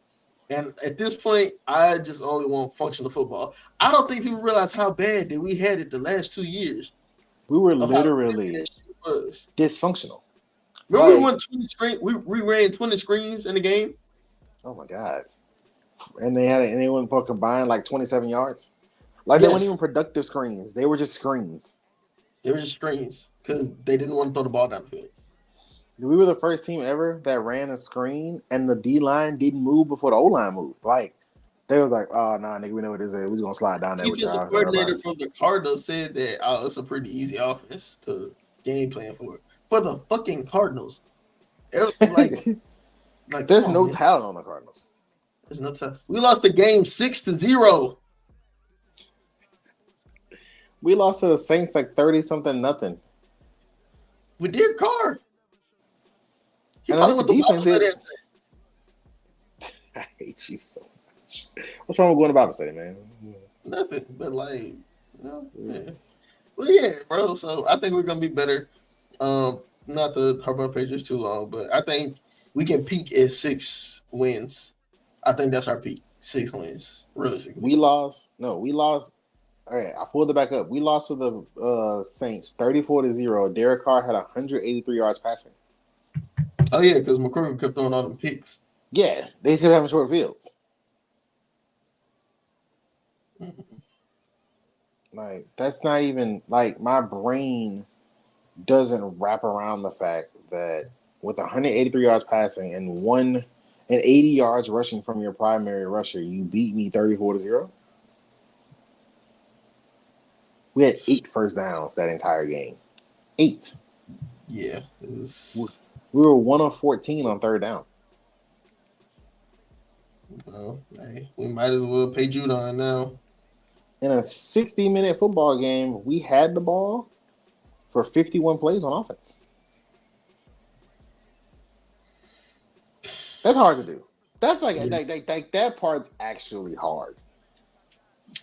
And at this point, I just only want functional football. I don't think people realize how bad that we had it the last 2 years We were of how silly literally that shit was. dysfunctional. Remember we Like, won 20 screen. We ran 20 screens in the game. oh my god! And they went for combined like 27 yards. Like they weren't Yes, even productive screens. They were just screens. they were just screens because they didn't want to throw the ball down the field. We were the first team ever that ran a screen and the D line didn't move before the O line moved. Like they was like, oh nah, nigga, we know what this is. We're just gonna slide down there with Defensive y'all. coordinator for the Cardinals said that it's a pretty easy offense to game plan for the fucking Cardinals. Like There's come on, no man. talent on the Cardinals. There's no time. We lost the game 6-0. We lost to the Saints like 30-something nothing. With Derek Carr. He And I probably think went the to Bible defense study is. I hate you so much. What's wrong with going to Bible study, man? Nothing, but like, yeah. Well, yeah, bro. So I think we're gonna be better. Not to harp on Patriots too long, but I think we can peak at 6 wins. I think that's our peak. 6 wins, realistically. We lost. No, we lost. All right, I pulled it back up. We lost to the Saints 34-0. Derek Carr had 183 yards passing. Oh yeah, because McCormick kept throwing all them picks. Yeah, they kept having short fields. Like that's not even like my brain doesn't wrap around the fact that with 183 yards passing and 80 yards rushing from your primary rusher, you beat me 34-0. We had 8 first downs that entire game. 8. Yeah, it was. We were 1 of 14 on third down. Well, hey, we might as well pay Judon now. In a 60-minute football game, we had the ball for 51 plays on offense. That's hard to do. That's like that part's actually hard.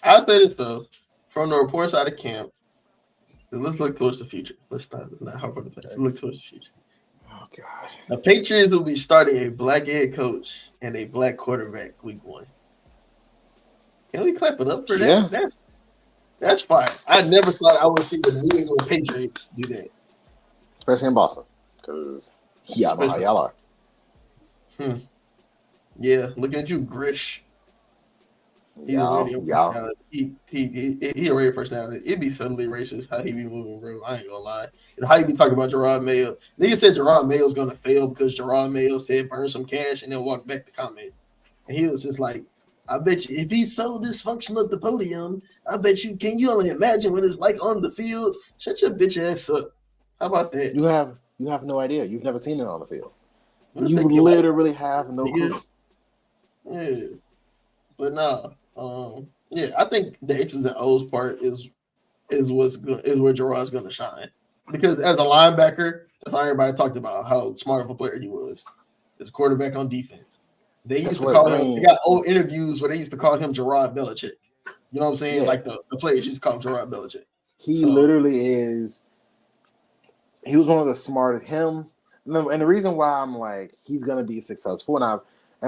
I said it though. From the reports out of camp, let's look towards the future. Let's not harp on the past. Let's look towards the future. Oh God. The Patriots will be starting a black head coach and a black quarterback week 1. Can we clap it up for that? Yeah. That's fire. I never thought I would see the New England Patriots do that. Especially in Boston. Because y'all know how y'all are. Yeah, looking at you, Grish. He's already he already a personality. It'd be subtly racist how he be moving, bro. I ain't gonna lie. And how you be talking about Gerard Mayo. Nigga said Gerard Mayo's gonna fail because Gerard Mayo said burn some cash and then walk back to comment. And he was just like, I bet you if he's so dysfunctional at the podium, I bet you can you only imagine what it's like on the field? Shut your bitch ass up. How about that? You have no idea. You've never seen it on the field. We'll You literally have no clue. Yeah. But no. Yeah, I think the X's and O's part is where Gerard's gonna shine. Because as a linebacker, that's how everybody talked about how smart of a player he was. As a quarterback on defense. They used to call him, they got old interviews where they used to call him Gerard Belichick. You know what I'm saying? Yeah. Like the players used to call him Gerard Belichick. He literally is. He was one of the smartest. And the reason why I'm like he's gonna be successful, and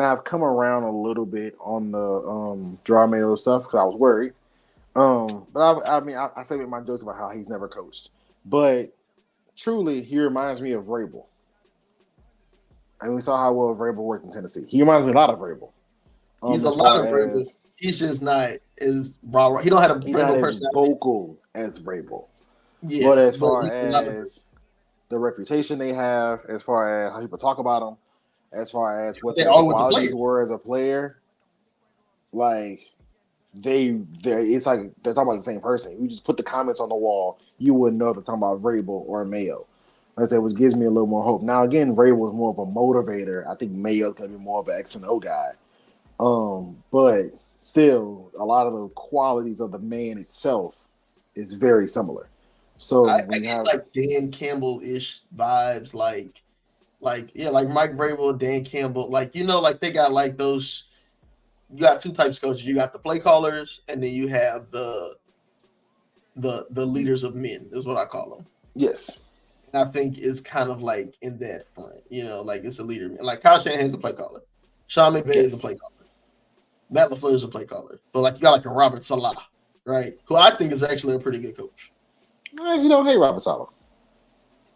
I've come around a little bit on the Gerard Mayo stuff because I was worried. But I say with my jokes about how he's never coached, but truly he reminds me of Vrabel. And we saw how well Vrabel worked in Tennessee. He reminds me a lot of Vrabel. He's a lot of Vrabel. He's just not as raw. He don't have a Vrabel personality. As vocal as Vrabel. Yeah, but as far as the reputation they have, as far as how people talk about him, as far as what their qualities were as a player, like it's like they're talking about the same person. You just put the comments on the wall, you wouldn't know if they're talking about Vrabel or Mayo. Like I said, which gives me a little more hope. Now again, Vrabel is more of a motivator. I think Mayo's gonna be more of an X and O guy. But still, a lot of the qualities of the man itself is very similar. So I get like Dan Campbell-ish vibes, like Mike Vrabel, Dan Campbell, like they got like those. You got 2 types of coaches. You got the play callers, and then you have the leaders of men. Is what I call them. Yes, and I think it's kind of like in that front. Like it's a leader. Like Kyle Shanahan's a play caller. Sean McVay is a play caller. Matt LaFleur is a play caller, but like you got like a Robert Salah, right? Who I think is actually a pretty good coach. You don't hate Robert Saleh.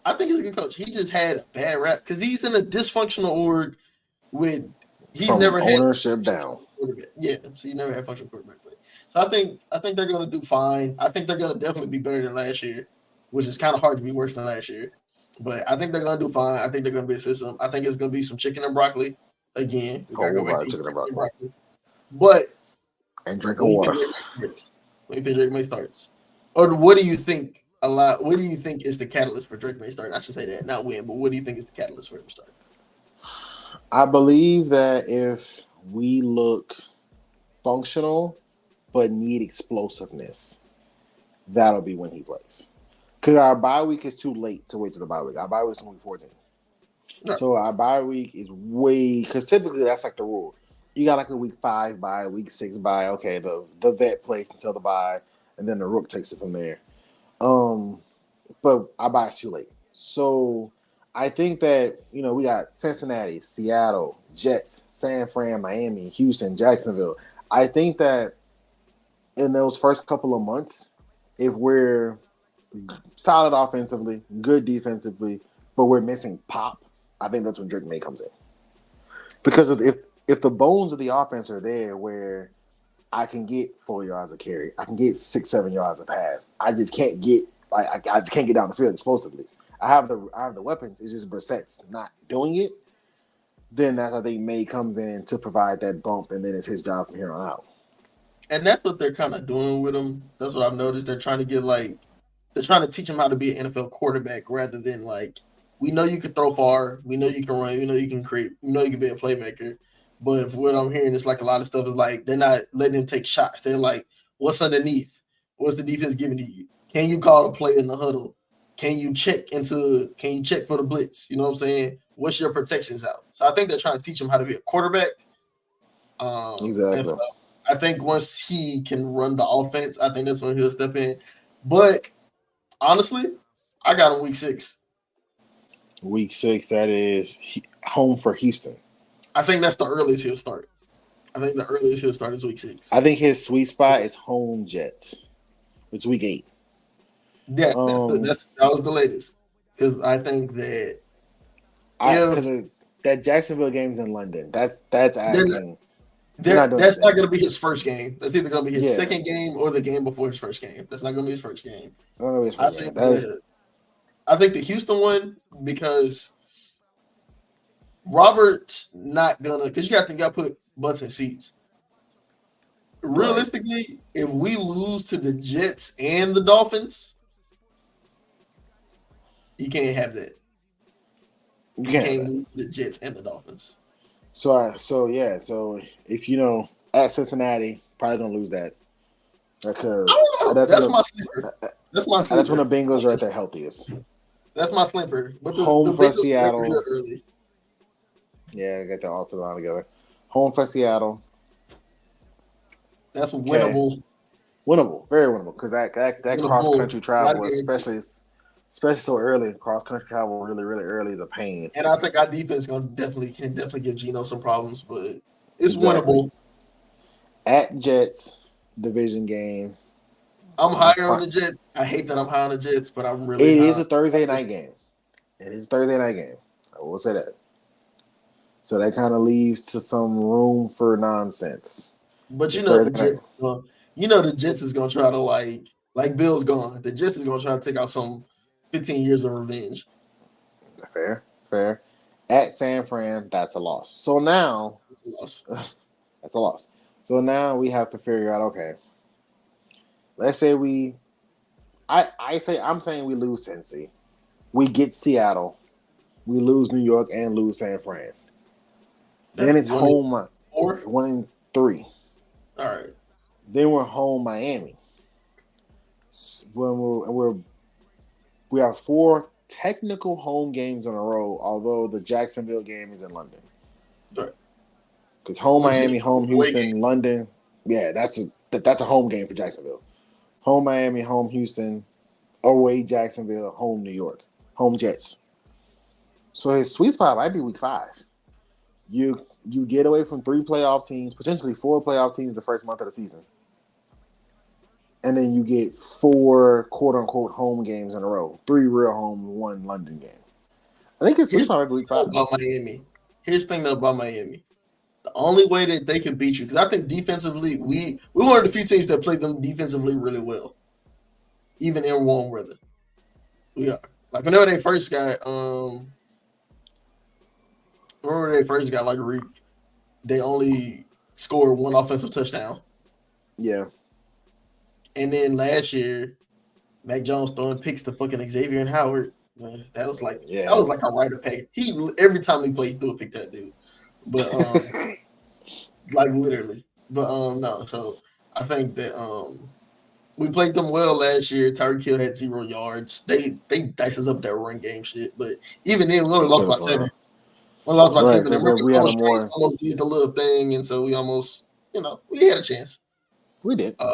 I think he's a good coach. He just had a bad rap because he's in a dysfunctional org with he's From never had ownership down. quarterback. Yeah, so he never had functional quarterback play. So I think they're gonna do fine. I think they're gonna definitely be better than last year, which is kind of hard to be worse than last year. But I think they're gonna do fine. I think they're gonna be a system. I think it's gonna be some chicken and broccoli again. We gotta Whole go back lot of to chicken and chicken broccoli. But And drinking when you water. think Drake May starts, when you think Drake May starts, or what do you think what do you think is the catalyst for Drake May starting? I should say that, not win, but what do you think is the catalyst for him starting? I believe that if we look functional but need explosiveness, that'll be when he plays. Because our bye week is too late to wait to the bye week. Our bye week is in week 14. Right. So our bye week is way, because typically that's like the rule. You got like a week 5 bye, week 6 bye. Okay, the vet plays until the bye, and then the rook takes it from there. But our bye is too late. So I think that, we got Cincinnati, Seattle, Jets, San Fran, Miami, Houston, Jacksonville. I think that in those first couple of months, if we're solid offensively, good defensively, but we're missing pop, I think that's when Drake May comes in. Because if the bones of the offense are there where I can get 4 yards of carry, I can get 6-7 yards of pass, I just can't get I just can't get down the field explosively. I have the weapons. It's just Brissett's not doing it. Then that's I think May comes in to provide that bump, and then it's his job from here on out. And that's what they're kind of doing with him. That's what I've noticed. They're trying to they're trying to teach him how to be an NFL quarterback rather than we know you can throw far, we know you can run, we know you can create, we know you can be a playmaker. But what I'm hearing is a lot of stuff is they're not letting him take shots. They're like, what's underneath? What's the defense giving to you? Can you call a play in the huddle? Can you check for the blitz? You know what I'm saying? What's your protections out? So I think they're trying to teach him how to be a quarterback. Exactly. And so I think once he can run the offense, I think that's when he'll step in. But honestly, I got him week 6. Week 6, that is home for Houston. I think that's the earliest he'll start. I think the earliest he'll start is week 6. I think his sweet spot is home Jets, which is week 8. Yeah, that was the latest. Because I think that that Jacksonville game's in London. That's asking. That's not going to be his first game. That's either going to be his second game or the game before his first game. That's not going to be his first game. I think the Houston one, because Robert not gonna, because you got to put butts in seats. Realistically, if we lose to the Jets and the Dolphins, you can't have that. You can't lose to the Jets and the Dolphins. So if at Cincinnati, probably gonna lose that because that's my sleeper. That's my sleeper. That's when the Bengals are at their healthiest. That's my sleeper. But home for Seattle. Early. Yeah, I got the all line together. Home for Seattle. That's winnable. Okay. Winnable, very winnable, because that cross country travel, especially so early, cross country travel really early is a pain. And I think our defense can definitely give Geno some problems, but it's winnable. At Jets division game. I'm higher on the Jets. I hate that I'm high on the Jets, but I'm really. It is a Thursday night game. It is a Thursday night game. I will say that. So that kind of leaves to some room for nonsense. But the Jets. The Jets is gonna try to like Bill's gone. The Jets is gonna try to take out some 15 years of revenge. Fair. At San Fran, that's a loss. So now that's a loss. So now we have to figure out, okay. Let's say I'm saying we lose Cincy. We get Seattle. We lose New York and lose San Fran. Then it's home 1-3. All right. Then we're home Miami. When we have 4 technical home games in a row, although the Jacksonville game is in London. Right. Because home Miami, home Houston, London. Yeah, that's a home game for Jacksonville. Home Miami, home Houston, away Jacksonville, home New York, home Jets. So his sweet spot might be week 5. You you get away from 3 playoff teams, potentially 4 playoff teams the first month of the season. And then you get 4 quote-unquote home games in a row. 3 real home, 1 London game. I think it's probably week 5. About Miami. Here's the thing though about Miami. The only way that they can beat you, because I think defensively, we one of the few teams that played them defensively really well, even in warm weather. We are like whenever they first got like Reek, they only scored 1 offensive touchdown. Yeah. And then last year, Mac Jones throwing picks to fucking Xavier and Howard. Man, that was like a rite of pay. Every time he played, he threw a pick to that dude. But like literally. But no, so I think that we played them well last year. Tyreek Hill had 0 yards. They diced us up that run game shit. But even then, we only lost by 7. We lost by 7. So we had almost did the little thing, and so we almost, we had a chance. We did. We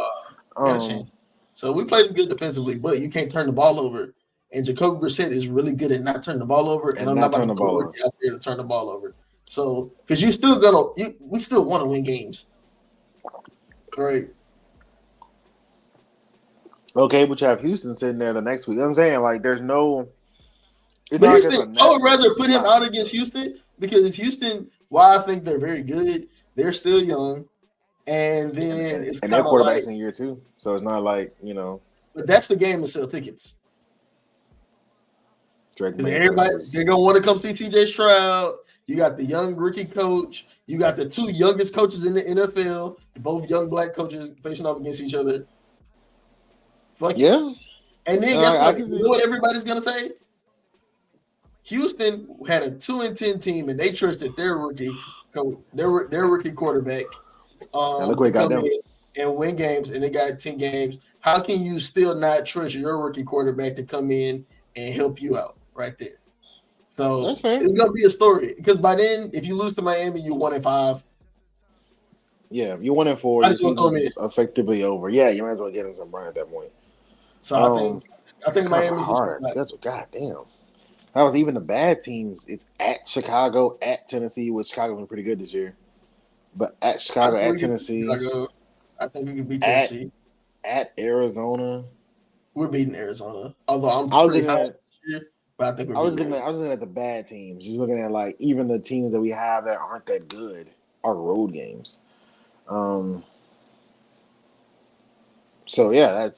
had a chance. So we played them good defensively, but you can't turn the ball over. And Jacoby Brissett is really good at not turning the ball over, and I'm not going to put out there to turn the ball over. So, because we still want to win games, right? Okay, but you have Houston sitting there the next week. You know what I'm saying, like, there's no. But Houston, I would rather put him out against Houston because Houston. Why I think they're very good. They're still young, and then it's and their quarterback's in year 2, so it's not like But that's the game to sell tickets. Everybody, they're gonna want to come see TJ Stroud. You got the young rookie coach. You got the 2 youngest coaches in the NFL. Both young black coaches facing off against each other. Fuck yeah. And then guess what? You know what everybody's gonna say? Houston had a 2-10 team, and they trusted their rookie coach, their rookie quarterback. And look what got them and win games, and they got 10 games. How can you still not trust your rookie quarterback to come in and help you out? Right there. So it's gonna be a story because by then, if you lose to Miami, you're 1-5. Yeah, you're 1-4. Your season's effectively over. Yeah, you might as well get in some run at that point. So I think Miami's hard schedule. God damn, that was even the bad teams. It's at Chicago, at Tennessee, which Chicago's been pretty good this year. But at Chicago, at Tennessee, I think we can beat Tennessee. At Arizona, we're beating Arizona. Although I'm pretty high this year. But I think I was looking at the bad teams. Just looking at like even the teams that we have that aren't that good are road games. So that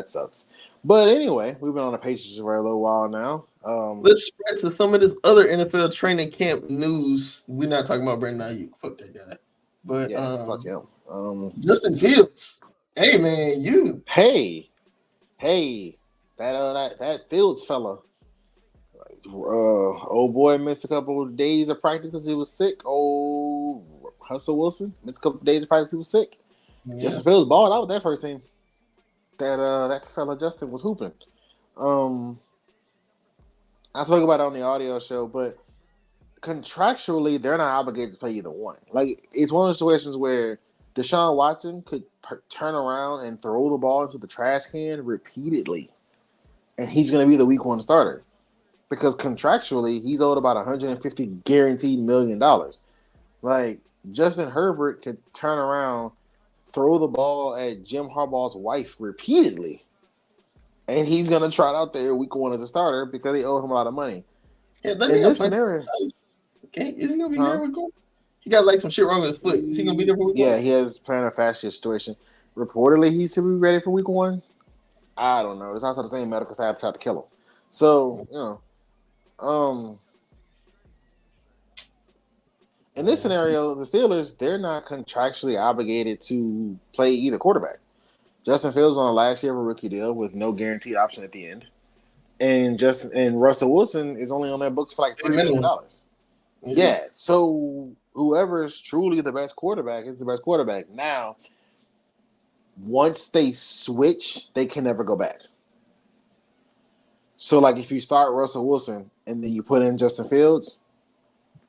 sucks. But anyway, we've been on the Pacers for a little while now. Let's spread to some of this other NFL training camp news. We're not talking about Brandon Ayuk. Fuck that guy. But fuck him. Justin Fields. Hey man, that Fields fella. Old boy missed a couple of days of practice because he was sick. Oh, Russell Wilson missed a couple of days of practice. He was sick. Yeah. Justin Fields balled out with that first team. That fella Justin was hooping. I spoke about it on the audio show, but contractually they're not obligated to play either one. Like it's one of those situations where Deshaun Watson could turn around and throw the ball into the trash can repeatedly, and he's going to be the week 1 starter. Because contractually, he's owed about $150 guaranteed $1 million. Like Justin Herbert could turn around, throw the ball at Jim Harbaugh's wife repeatedly, and he's gonna trot out there week 1 as a starter because they owe him a lot of money. Yeah, in this scenario, is he gonna be there week 1? He got like some shit wrong with his foot. Is he gonna be there for week 1? Yeah, he has plantar fascia situation. Reportedly, he should be ready for week 1. I don't know. It's also the same medical staff tried to kill him. So in this scenario, the Steelers, they're not contractually obligated to play either quarterback. Justin Fields on a last year of a rookie deal with no guaranteed option at the end. And Russell Wilson is only on their books for like $3 million. Yeah. So whoever is truly the best quarterback is the best quarterback. Now, once they switch, they can never go back. So, like, if you start Russell Wilson and then you put in Justin Fields,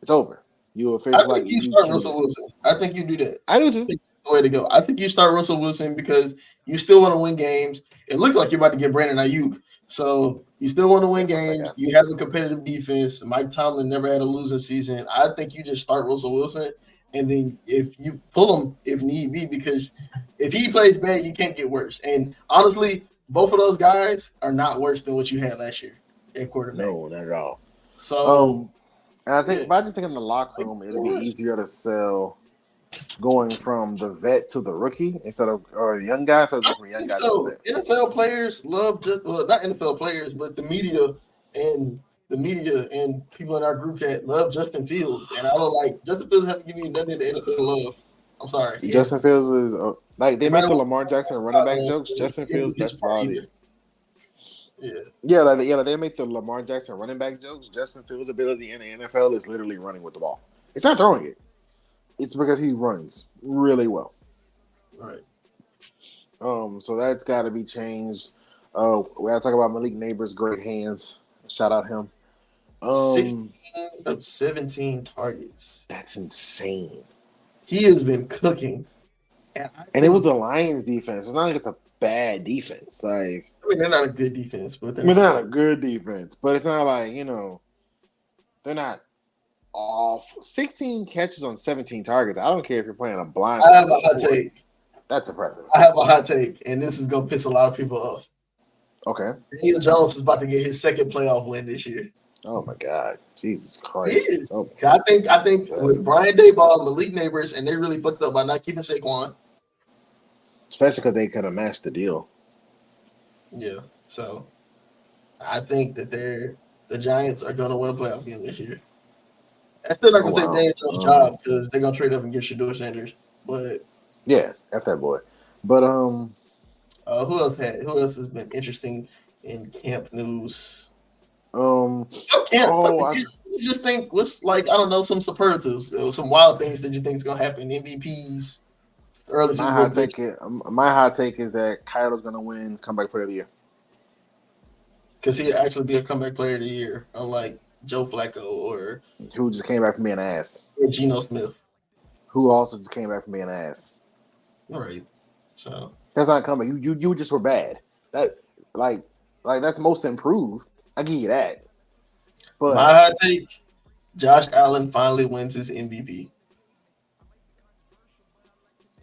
it's over. You officially you start Russell Wilson. I think you do that. I do too. I think that's the way to go. I think you start Russell Wilson because you still want to win games. It looks like you're about to get Brandon Ayuk. So you still want to win That's what I games. got. You have a competitive defense. Mike Tomlin never had a losing season. I think you just start Russell Wilson, and then if you pull him if need be, because if he plays bad, you can't get worse. And honestly, both of those guys are not worse than what you had last year at quarterback. No, not at all. So And I think, yeah, but I just think in the locker room, it'll be easier to sell going from the vet to the rookie instead of or the young guy, instead of going from young guy to the so vet. NFL players love just well, not NFL players, but and the media and people in our group chat love Justin Fields, and I don't like Justin Fields have to give you nothing the NFL love. I'm sorry, Justin Fields is like they no make matter the what, Lamar Jackson running back jokes. Justin Fields best of all the year. Like they make the Lamar Jackson running back jokes. Justin Fields' ability in the NFL is literally running with the ball. It's not throwing it. It's because he runs really well. Right. So that's got to be changed. We got to talk about Malik Neighbors' great hands. Shout out him. 16 of 17 targets. That's insane. He has been cooking. And it was the Lions' defense. It's not like it's a bad defense. Like, I mean, they're not a good defense, but they're not a good defense. But it's not like, they're not off. 16 catches on 17 targets. I don't care if you're playing a blind. I have a hot take. That's impressive. I have a hot take, and this is going to piss a lot of people off. Okay. Daniel Jones is about to get his second playoff win this year. Oh my God, Jesus Christ! He is. Oh, I think with Brian Daboll and Malik Neighbors, and they really fucked up by not keeping Saquon. Especially because they could have matched the deal. Yeah, so I think that the Giants are going to win a playoff game this year. That's still not going to take Daniel Jones' job because they're going to trade up and get Shedeur Sanders. But yeah, F that boy. But who else has been interesting in camp news? I You just think what's like I don't know some superlatives, some wild things that you think is gonna happen. MVPs, early. My hot take is that Kyler's gonna win comeback player of the year because he'll actually be a comeback player of the year, unlike Joe Flacco or who just came back from being an ass, or Geno Smith, who also just came back from being an ass. All right, so that's not coming. You just were bad. That like that's most improved. I give you that. But my hot take: Josh Allen finally wins his MVP.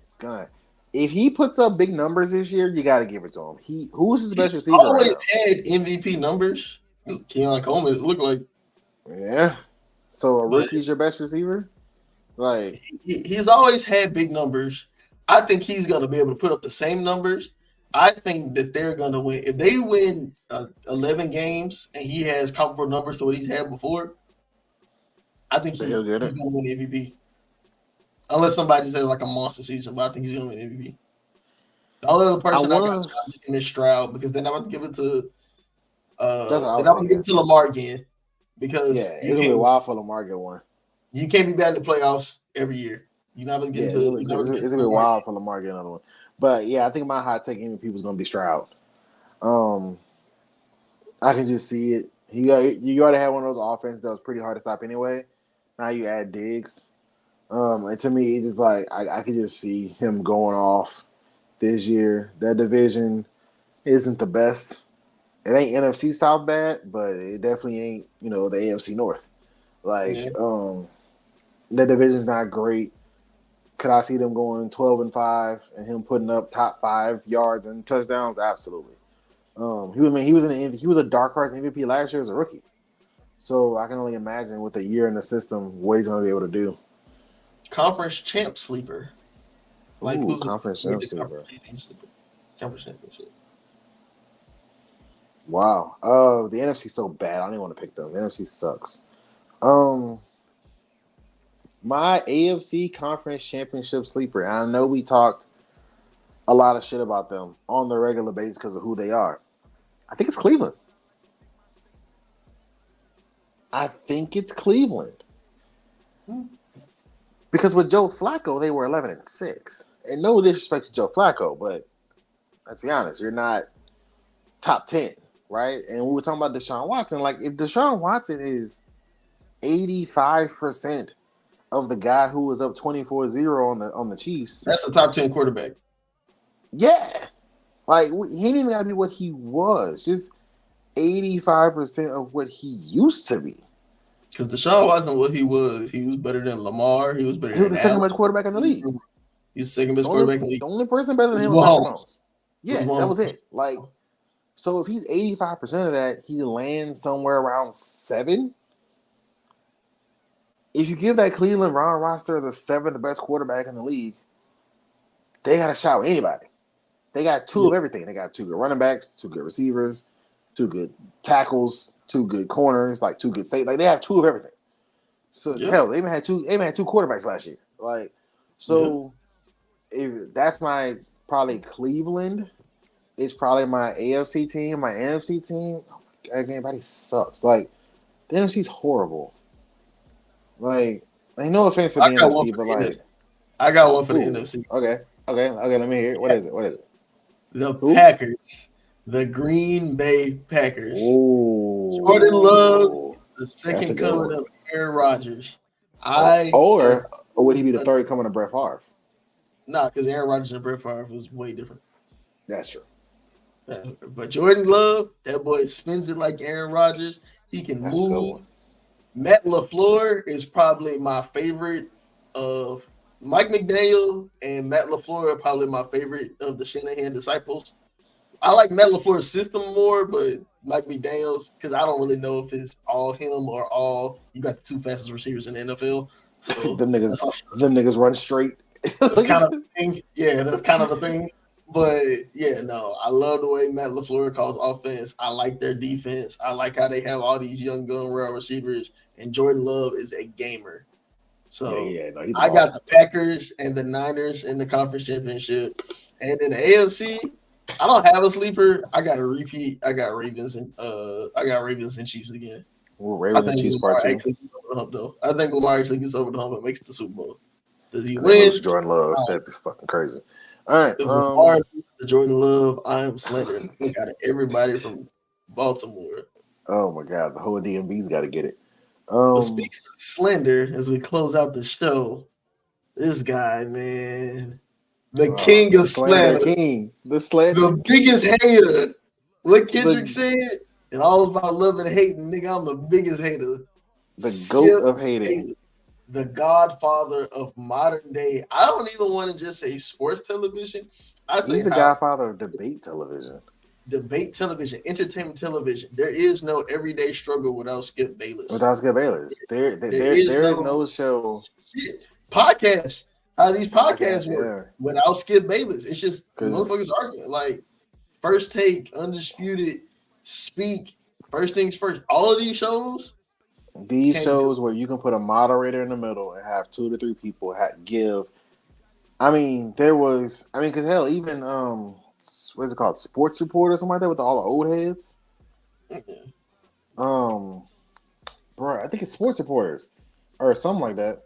It's gonna. If he puts up big numbers this year, you got to give it to him. Who's his best receiver? Always had MVP numbers. Keon Coleman, it looked like. Yeah. So a rookie's your best receiver? Like he's always had big numbers. I think he's going to be able to put up the same numbers. I think that they're going to win. If they win 11 games and he has comparable numbers to what he's had before, I think he's going to win the MVP. Unless somebody says like a monster season, but I think he's going to win MVP. The only other person I got challenging is Stroud because they're not about to give it to they're not going to give it to Lamar again because it's going to be wild for Lamar to get one. You can't be bad in the playoffs every year. You're not going to get it's going to be wild for Lamar to get another one. But yeah, I think my hot take MVP was going to be Stroud. I can just see it. You already had one of those offenses that was pretty hard to stop anyway. Now you add Diggs. And to me, it's just like I could just see him going off this year. That division isn't the best. It ain't NFC South bad, but it definitely ain't, the AFC North. That division's not great. Could I see them going 12-5 and him putting up top 5 yards and touchdowns? Absolutely. He was a dark horse MVP last year as a rookie. So I can only imagine with a year in the system what he's going to be able to do. Conference champ sleeper. Who's conference champ sleeper? Conference championship. Wow. The NFC's so bad. I don't even want to pick them. The NFC sucks. My AFC Conference Championship sleeper, and I know we talked a lot of shit about them on the regular basis because of who they are. I think it's Cleveland. Because with Joe Flacco, they were 11-6. And no disrespect to Joe Flacco, but let's be honest, you're not top 10, right? And we were talking about Deshaun Watson. Like, if Deshaun Watson is 85% of the guy who was up 24-0 on the Chiefs. That's a top 10 quarterback. Yeah. Like, he didn't even got to be what he was. Just 85% of what he used to be. Because Deshaun wasn't what he was. He was better than Lamar. He was better He was than the second Allen. best quarterback in the league. He was the second best The only, quarterback in the league. the only person better than It him was was Patrick Mahomes. Mahomes. Yeah, that was it. Like, so if he's 85% of that, he lands somewhere around 7. If you give that Cleveland Brown roster the 7th best quarterback in the league, they got a shot with anybody. They got 2 of everything. They got 2 good running backs, 2 good receivers, 2 good tackles, 2 good corners, like 2 good safety. Like they have 2 of everything. So hell, they even had 2 quarterbacks last year. Like, so if that's my probably Cleveland. It's probably my AFC team, my NFC team. Everybody sucks. Like the NFC's horrible. Like, no offense to the NFC, but like, I got one for the NFC. Okay. Let me hear it. What is it? The Packers, the Green Bay Packers. Ooh. Jordan Love, the second coming of Aaron Rodgers. Or would he be the third coming of Brett Favre? Nah, because Aaron Rodgers and Brett Favre was way different. That's true. But Jordan Love, that boy spins it like Aaron Rodgers. He can move. Matt LaFleur is probably my favorite of Mike McDaniel, and Matt LaFleur are probably my favorite of the Shanahan disciples. I like Matt LaFleur's system more, but Mike McDaniel's, because I don't really know if it's all him or all you got the 2 fastest receivers in the NFL. So them niggas run straight. That's kind of the thing. Yeah, that's kind of the thing. But yeah, no, I love the way Matt LaFleur calls offense. I like their defense. I like how they have all these young gun rail receivers, and Jordan Love is a gamer. So I got the Packers and the Niners in the conference championship, and in the AFC, I don't have a sleeper. I got a repeat. I got Ravens and Chiefs again. Well, Ravens and Chiefs part 2. I think Lamar actually gets over the hump and makes the Super Bowl. Does he win? Jordan Love. That'd be fucking crazy. All right. The Jordan Love, I am slandering. Got everybody from Baltimore. Oh my God, the whole DMV's got to get it. But speaking of slander, as we close out the show, this guy, man, the king of slander, the biggest hater. What Kendrick said, and all about loving and hating, nigga. I'm the biggest hater. The goat of hating. The godfather of modern day. I don't even want to just say sports television. He's the godfather of debate television. Debate television, entertainment television. There is no everyday struggle without Skip Bayless. There is no show. Shit. Podcasts. How these podcasts work without Skip Bayless. It's just motherfuckers arguing. Like First Take, Undisputed, Speak, First Things First. All of these shows. These shows where you can put a moderator in the middle and have 2 to 3 people give. I mean, because hell, even what's it called, Sports Report or something like that with all the old heads. Bro, I think it's Sports Reporters or something like that.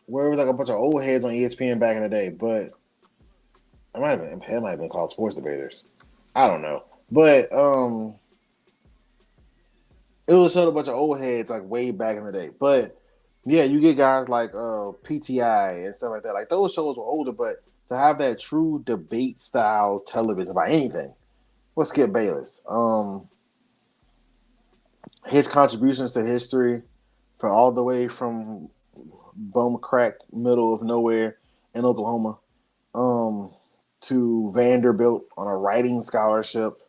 Where it was like a bunch of old heads on ESPN back in the day, but it might have been called Sports Debaters. I don't know, but it was showed a bunch of old heads like way back in the day. But yeah, you get guys like PTI and stuff like that. Like those shows were older, but to have that true debate style television about anything, what's Skip Bayless? His contributions to history for all the way from bum crack middle of nowhere in Oklahoma to Vanderbilt on a writing scholarship.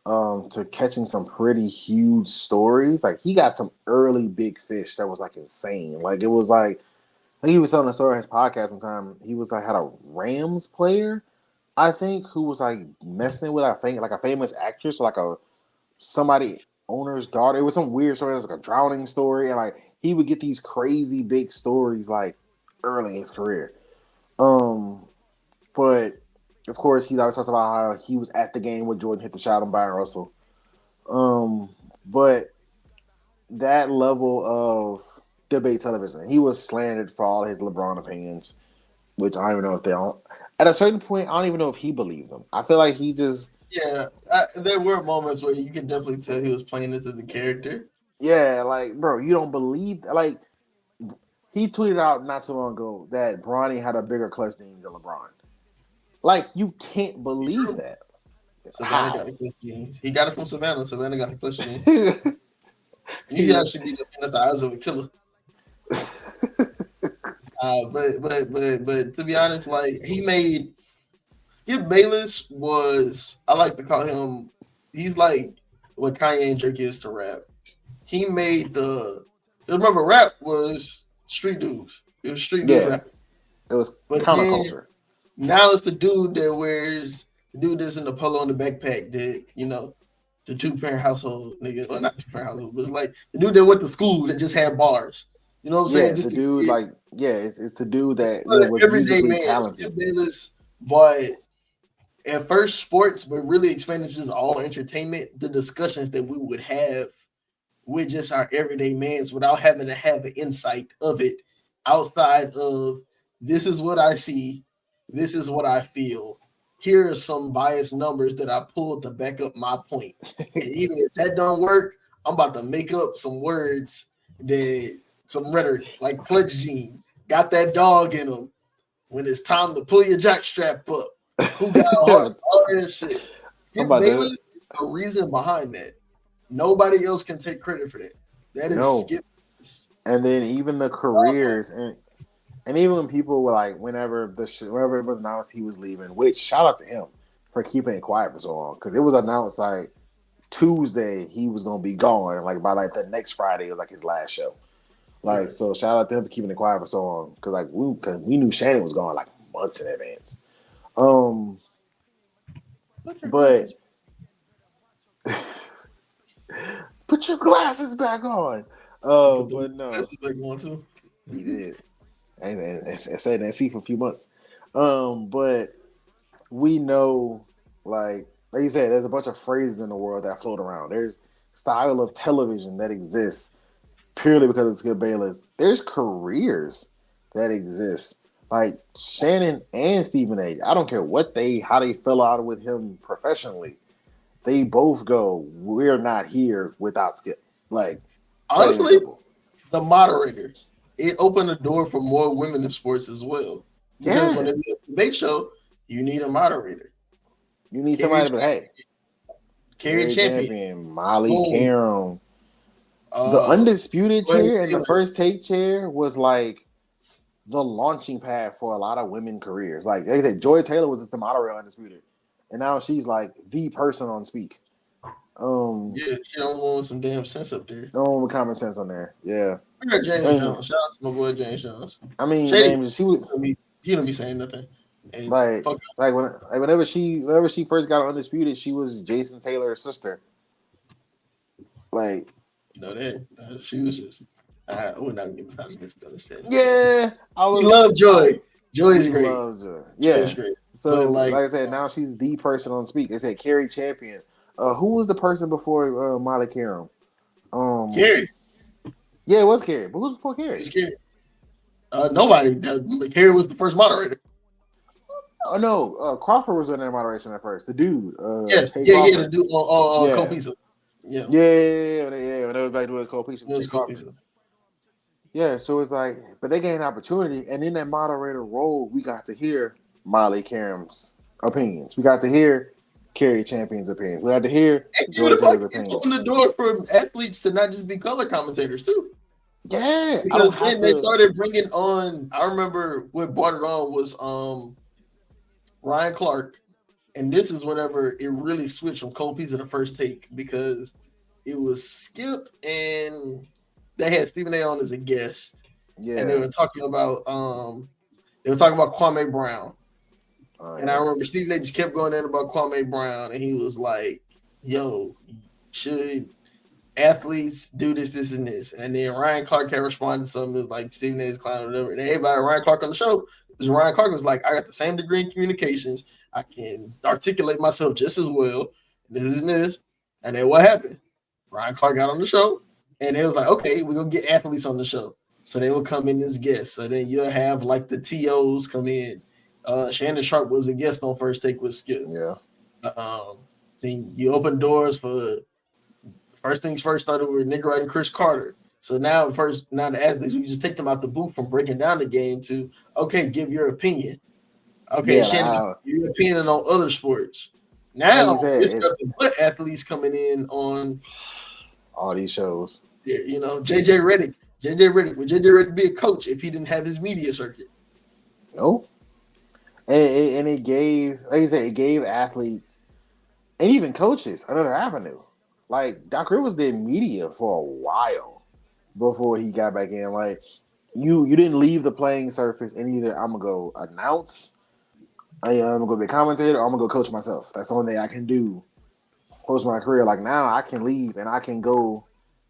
To catching some pretty huge stories. Like he got some early big fish that was like insane. Like it was like, I think he was telling a story on his podcast one time. He was like had a Rams player, I think, who was like messing with a famous actress, like somebody owner's daughter. It was some weird story. It was like a drowning story, and like he would get these crazy big stories like early in his career. But of course, he always talks about how he was at the game when Jordan hit the shot on Byron Russell. But that level of debate television, he was slandered for all his LeBron opinions, which I don't even know if they don't. At a certain point, I don't even know if he believed them. I feel like he just... Yeah, there were moments where you could definitely tell he was playing into the character. Yeah, like, bro, you don't believe... Like, he tweeted out not too long ago that Bronny had a bigger clutch than LeBron. Like, you can't believe that. Savannah got How? the clutch genes. He got it from Savannah. Savannah got the clutch genes. He actually be looking at the eyes of a killer. But to be honest, like he made Skip Bayless was I like to call him. He's like what Kanye and Drake is to rap. He made remember rap was street dudes. It was street dudes Yeah, rapping. it was But counterculture. now it's the dude that wears the dude that's in the polo in the backpack that the 2-parent household nigga, or not 2-parent household, but it's like the dude that went to school that just had bars. You know what I'm Yeah, saying? Just the the dude, kid, like, yeah, it's the dude that but was everyday musically man. talented. Skip Bayless, but at first sports, but really expanded to just all entertainment. The discussions that we would have with just our everyday mans without having to have an insight of it outside of this is what I see, this is what I feel. Here are some biased numbers that I pulled to back up my point. And even if that don't work, I'm about to make up some words that some rhetoric like clutch gene got that dog in them when it's time to pull your jack strap up. Who got a heart? All that shit. I'm Skip about Bayless to is the reason behind that. Nobody else can take credit for that. That is no, Skip. and then even the careers and even when people were like, whenever whenever it was announced he was leaving, which shout out to him for keeping it quiet for so long because it was announced like Tuesday he was gonna be gone, and like by like the next Friday it was like his last show. Like Right. so, shout out to him for keeping it quiet for so long because like we knew Shannon was gone like months in advance. But put your glasses back on. But no, That's a big one too. he did. And said that for a few months. But we know, like you said, there's a bunch of phrases in the world that float around. There's style of television that exists purely because of Skip Bayless. There's careers that exist. Like Shannon and Stephen A. I don't care how they fell out with him professionally. They both go, we're not here without Skip. Like Honestly, the moderators, it opened the door for more women in sports as well. Because when it's a debate show, you need a moderator. You need somebody to be, hey, Carrie Champion, Molly Carum. The undisputed chair and the first take chair was like the launching pad for a lot of women careers. Like they said, Joy Taylor was just the moderator on Undisputed. And now she's like the person on Speak. Yeah, she don't want some damn sense up there. No one with common sense on there. Yeah. I got James Jones. Shout out to my boy James Jones. I mean, she was he don't be saying nothing. And whenever she first got on Undisputed, she was Jason Taylor's sister. Like that she was just I would not give time to misunderstand. Yeah. We love Joy. Joy is great. Love Joy. Yeah. Joy great. So like I said, now she's the person on Speak. They said Carrie Champion. Who was the person before Molly Carum? Carrie. Yeah, it was Carrie. But who's before Carrie? It's Carrie. Nobody. Carrie was the first moderator. Oh no, Crawford was in their moderation at first. The dude. The dude on Cold Pizza. Yeah. When everybody doing Cold Pizza. It was Cold Pizza. Yeah, so it's like, but they gained opportunity, and in that moderator role, we got to hear Molly Carum's opinions. We got to hear Carrie Champion's opinions. We got to hear Joy Taylor's opinions. Open the door for athletes to not just be color commentators too. Yeah, because then they started bringing on. I remember what brought it on was Ryan Clark, and this is whenever it really switched from Cold Pizza to First Take because it was Skip and they had Stephen A. on as a guest. Yeah, and they were talking about Kwame Brown. And I remember Stephen A. just kept going in about Kwame Brown, and he was like, "Yo, should athletes do this, this, and this?" And then Ryan Clark had responded to something like Stephen A.'s clown or whatever. And everybody, Ryan Clark on the show, because Ryan Clark was like, "I got the same degree in communications. I can articulate myself just as well. This and this." And then what happened? Ryan Clark got on the show, and it was like, "Okay, we're gonna get athletes on the show." So they will come in as guests. So then you'll have like the TOs come in. Shannon Sharp was a guest on First Take with Skip. Yeah. Then you open doors for first things first started with Nick Wright and Chris Carter. So now the athletes, we just take them out the booth from breaking down the game to, okay, give your opinion. Okay, Shannon, your opinion on other sports. Now you said, it's nothing but athletes coming in on all these shows. you know, JJ Redick. Would JJ Redick be a coach if he didn't have his media circuit? No. And it gave, like you said, it gave athletes and even coaches another avenue. Like Doc Rivers did media for a while before he got back in. Like you didn't leave the playing surface and either I'm gonna go announce, I'm gonna go be a commentator, or I'm gonna go coach myself. That's the only thing I can do post my career. Like now I can leave and I can go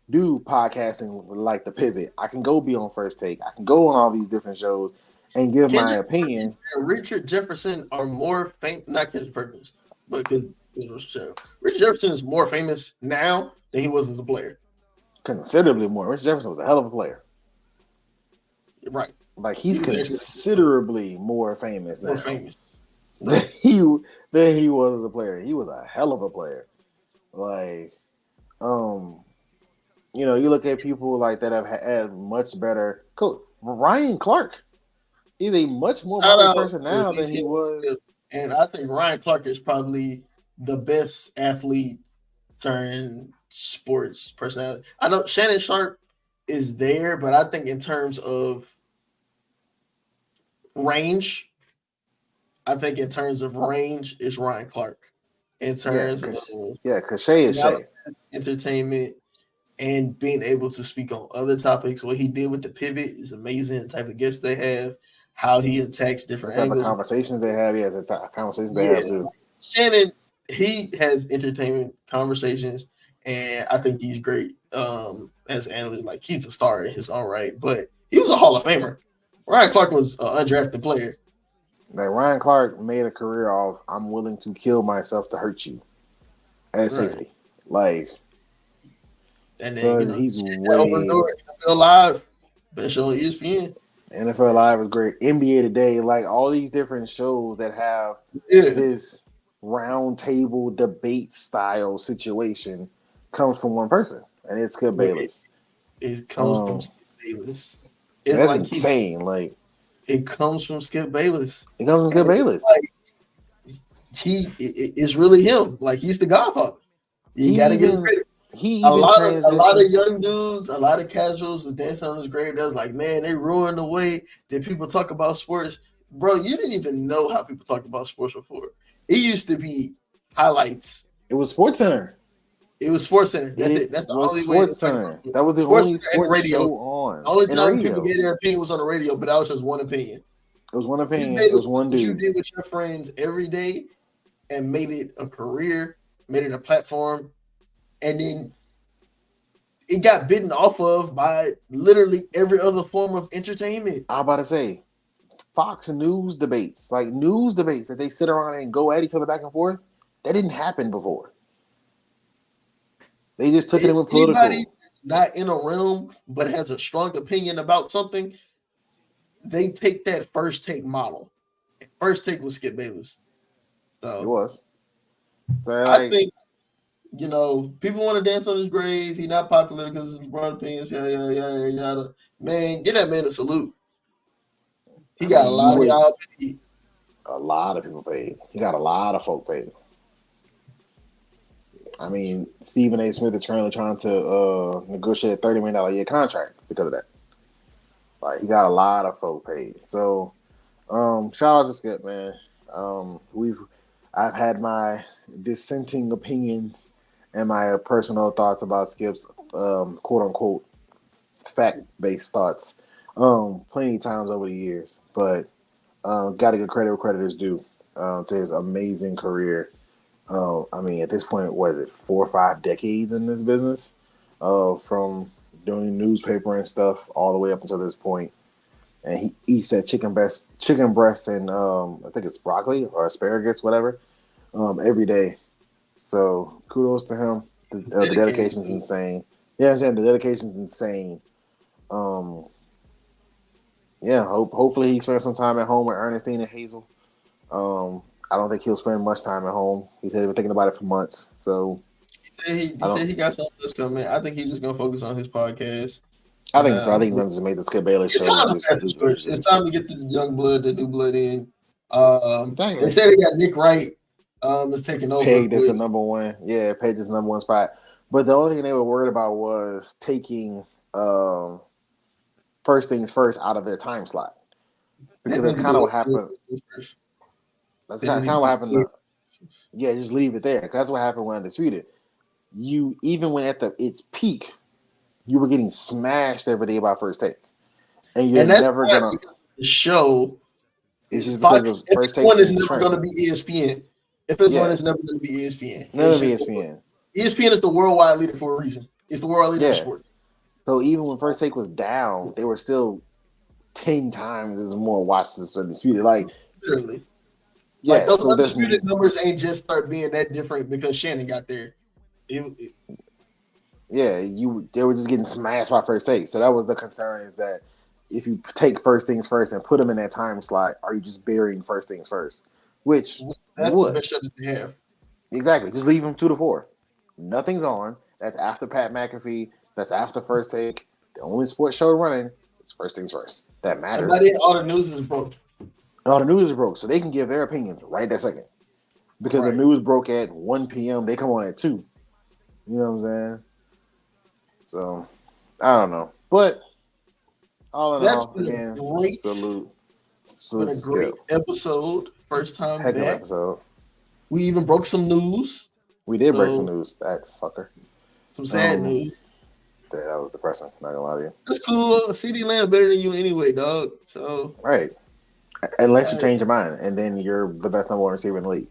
do podcasting like the Pivot. I can go be on First Take. I can go on all these different shows and give my opinion. Richard Jefferson are more famous, not Kendrick Perkins, but because Richard Jefferson is more famous now than he was as a player. Considerably more. Richard Jefferson was a hell of a player. Right. Like he's considerably more famous now. More famous. Than he was as a player. He was a hell of a player. Like, you look at people like that have had much better coach. Ryan Clark is a much more popular person now than he was. And I think Ryan Clark is probably the best athlete turned sports personality. I know Shannon Sharp is there, but I think in terms of range, it's Ryan Clark. In terms because Shay is Shay. Entertainment and being able to speak on other topics. What he did with the Pivot is amazing. The type of guests they have, how he attacks different angles. The conversations they have, they have too. Shannon, he has entertainment conversations, and I think he's great as an analyst. Like he's a star in his own right, but he was a Hall of Famer. Ryan Clark was an undrafted player. Like Ryan Clark made a career off I'm willing to kill myself to hurt you as safety. Like, and then he's way NFL Live, best show on ESPN. NFL Live is great. NBA Today, like all these different shows that have this round table debate style situation comes from one person, and it's Skip Bayless. It comes from Skip Bayless. It's that's like insane. Like it comes from Skip Bayless. It comes from Skip Bayless. Like it's really him. Like he's the godfather. You got to give him credit. A lot of young dudes, a lot of casuals, the dance on his grave. That's like, man, they ruined the way that people talk about sports. Bro, you didn't even know how people talked about sports before. It used to be highlights. It was SportsCenter. That's it. That's the only way. SportsCenter. That was the only sports show on. The only time people gave their opinion was on the radio, but that was just one opinion. It was one opinion. It was one dude. You did with your friends every day and made it a career, made it a platform. And then it got bitten off of by literally every other form of entertainment. I'm about to say, Fox News debates, like news debates that they sit around and go at each other back and forth, that didn't happen before. They just took it and went political. Anybody that's not in a realm but has a strong opinion about something, they take that First Take model. First Take was Skip Bayless. So it was. So I think, people want to dance on his grave. He's not popular because his broad opinions. Yada. Man, give that man a salute. He got a lot of y'all paid. A lot of people paid. He got a lot of folk paid. I mean, Stephen A. Smith is currently trying to negotiate a $30 million a year contract because of that. Like, he got a lot of folk paid. So, shout out to Skip, man. I've had my dissenting opinions and my personal thoughts about Skip's quote unquote fact-based thoughts plenty of times over the years, but got to give credit where credit is due to his amazing career. I mean, at this point, what is it, 4 or 5 decades in this business, from doing newspaper and stuff all the way up until this point. And he eats that chicken breast, and I think it's broccoli or asparagus, whatever, every day. So kudos to him. The dedication is insane. Yeah, the dedication is insane. Hopefully he spends some time at home with Ernestine and Hazel. I don't think he'll spend much time at home. He said he was thinking about it for months. So he said he got something else coming. I think he's just gonna focus on his podcast. I think so. I think he's gonna just make the Skip Bayless show. It's time to get the young blood, the new blood in. They said they got Nick Wright is taking over. pegged as the with- number one. Yeah, pegged as the number one spot. But the only thing they were worried about was taking first things first out of their time slot. Because that's kind of what happened. That's kind of what happened. Yeah, just leave it there. 'Cause that's what happened when Undisputed. You even when at its peak, you were getting smashed every day by First Take, and you're never gonna. The show. It's just because of First Take. One is never going to be ESPN. If it's one, it's never going to be ESPN. Never be ESPN. ESPN is the worldwide leader for a reason. It's the world leader in sport. So even when First Take was down, they were still 10 times as more watches for Undisputed. Like literally. Yeah, like those so Undisputed numbers ain't just start being that different because Shannon got there. Yeah, they were just getting smashed by First Take. So that was the concern, is that if you take First Things First and put them in that time slot, are you just burying First Things First? Which that's the best show that they have. Exactly. Just leave them 2 to 4. Nothing's on. That's after Pat McAfee. That's after First Take. The only sports show running is First Things First. That matters. All the news is broke. All the news is broke, so they can give their opinions right that second. Because the news broke at 1 p.m., they come on at 2. You know what I'm saying? So, I don't know. But, all in all, again, salute. Been a great episode. First time Heck of back. an episode. We even broke some news. We did break some news. That fucker. Some sad news. That was depressing. Not gonna lie to you. That's cool. CD Lamb better than you anyway, dog. So right. Unless you change your mind, and then you're the best number one receiver in the league.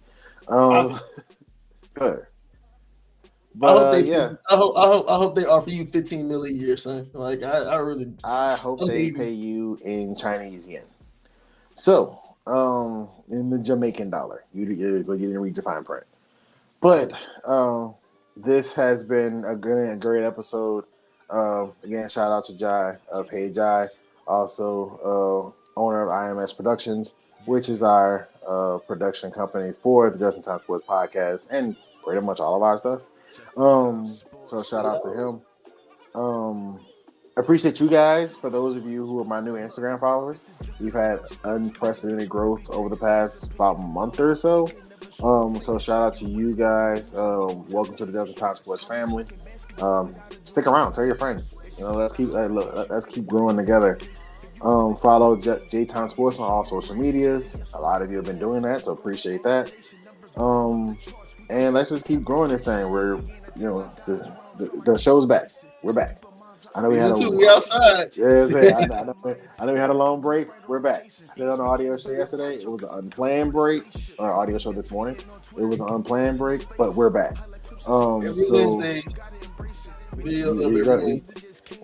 Good. But I hope they offer you $15 million a year, son. Like I hope they pay you in Chinese yen. So, in the Jamaican dollar, you're getting read your fine print. But this has been a great episode. Again, shout out to Jai of Hey Jai, also owner of IMS Productions, which is our production company for the Just in Time Sports podcast and pretty much all of our stuff. So shout out to him. Appreciate you guys. For those of you who are my new Instagram followers, we've had unprecedented growth over the past about month or so. So shout out to you guys. Welcome to the Delta Time Sports family. Stick around. Tell your friends. Let's keep growing together. Follow JTS Sports on all social medias. A lot of you have been doing that, so appreciate that. And let's just keep growing this thing. We're, the show's back. We're back. I know we outside. Yeah, I know we had a long break. We're back. I said on the audio show yesterday, it was an unplanned break. Or audio show this morning, it was an unplanned break, but we're back. Wednesday.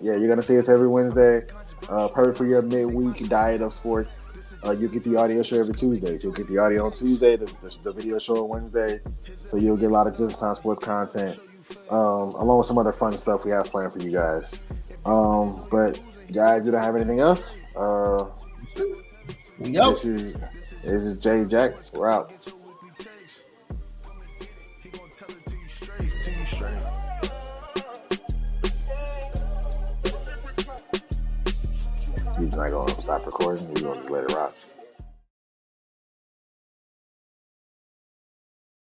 You're gonna see us every Wednesday. Perfect for your midweek diet of sports. You get the audio show every Tuesday. So you'll get the audio on Tuesday, the video show on Wednesday. So you'll get a lot of Just in Time Sports content, along with some other fun stuff we have planned for you guys. But guys, do not have anything else? This is Jay Jack. We're out. He's not gonna stop recording. We're gonna just let it rock.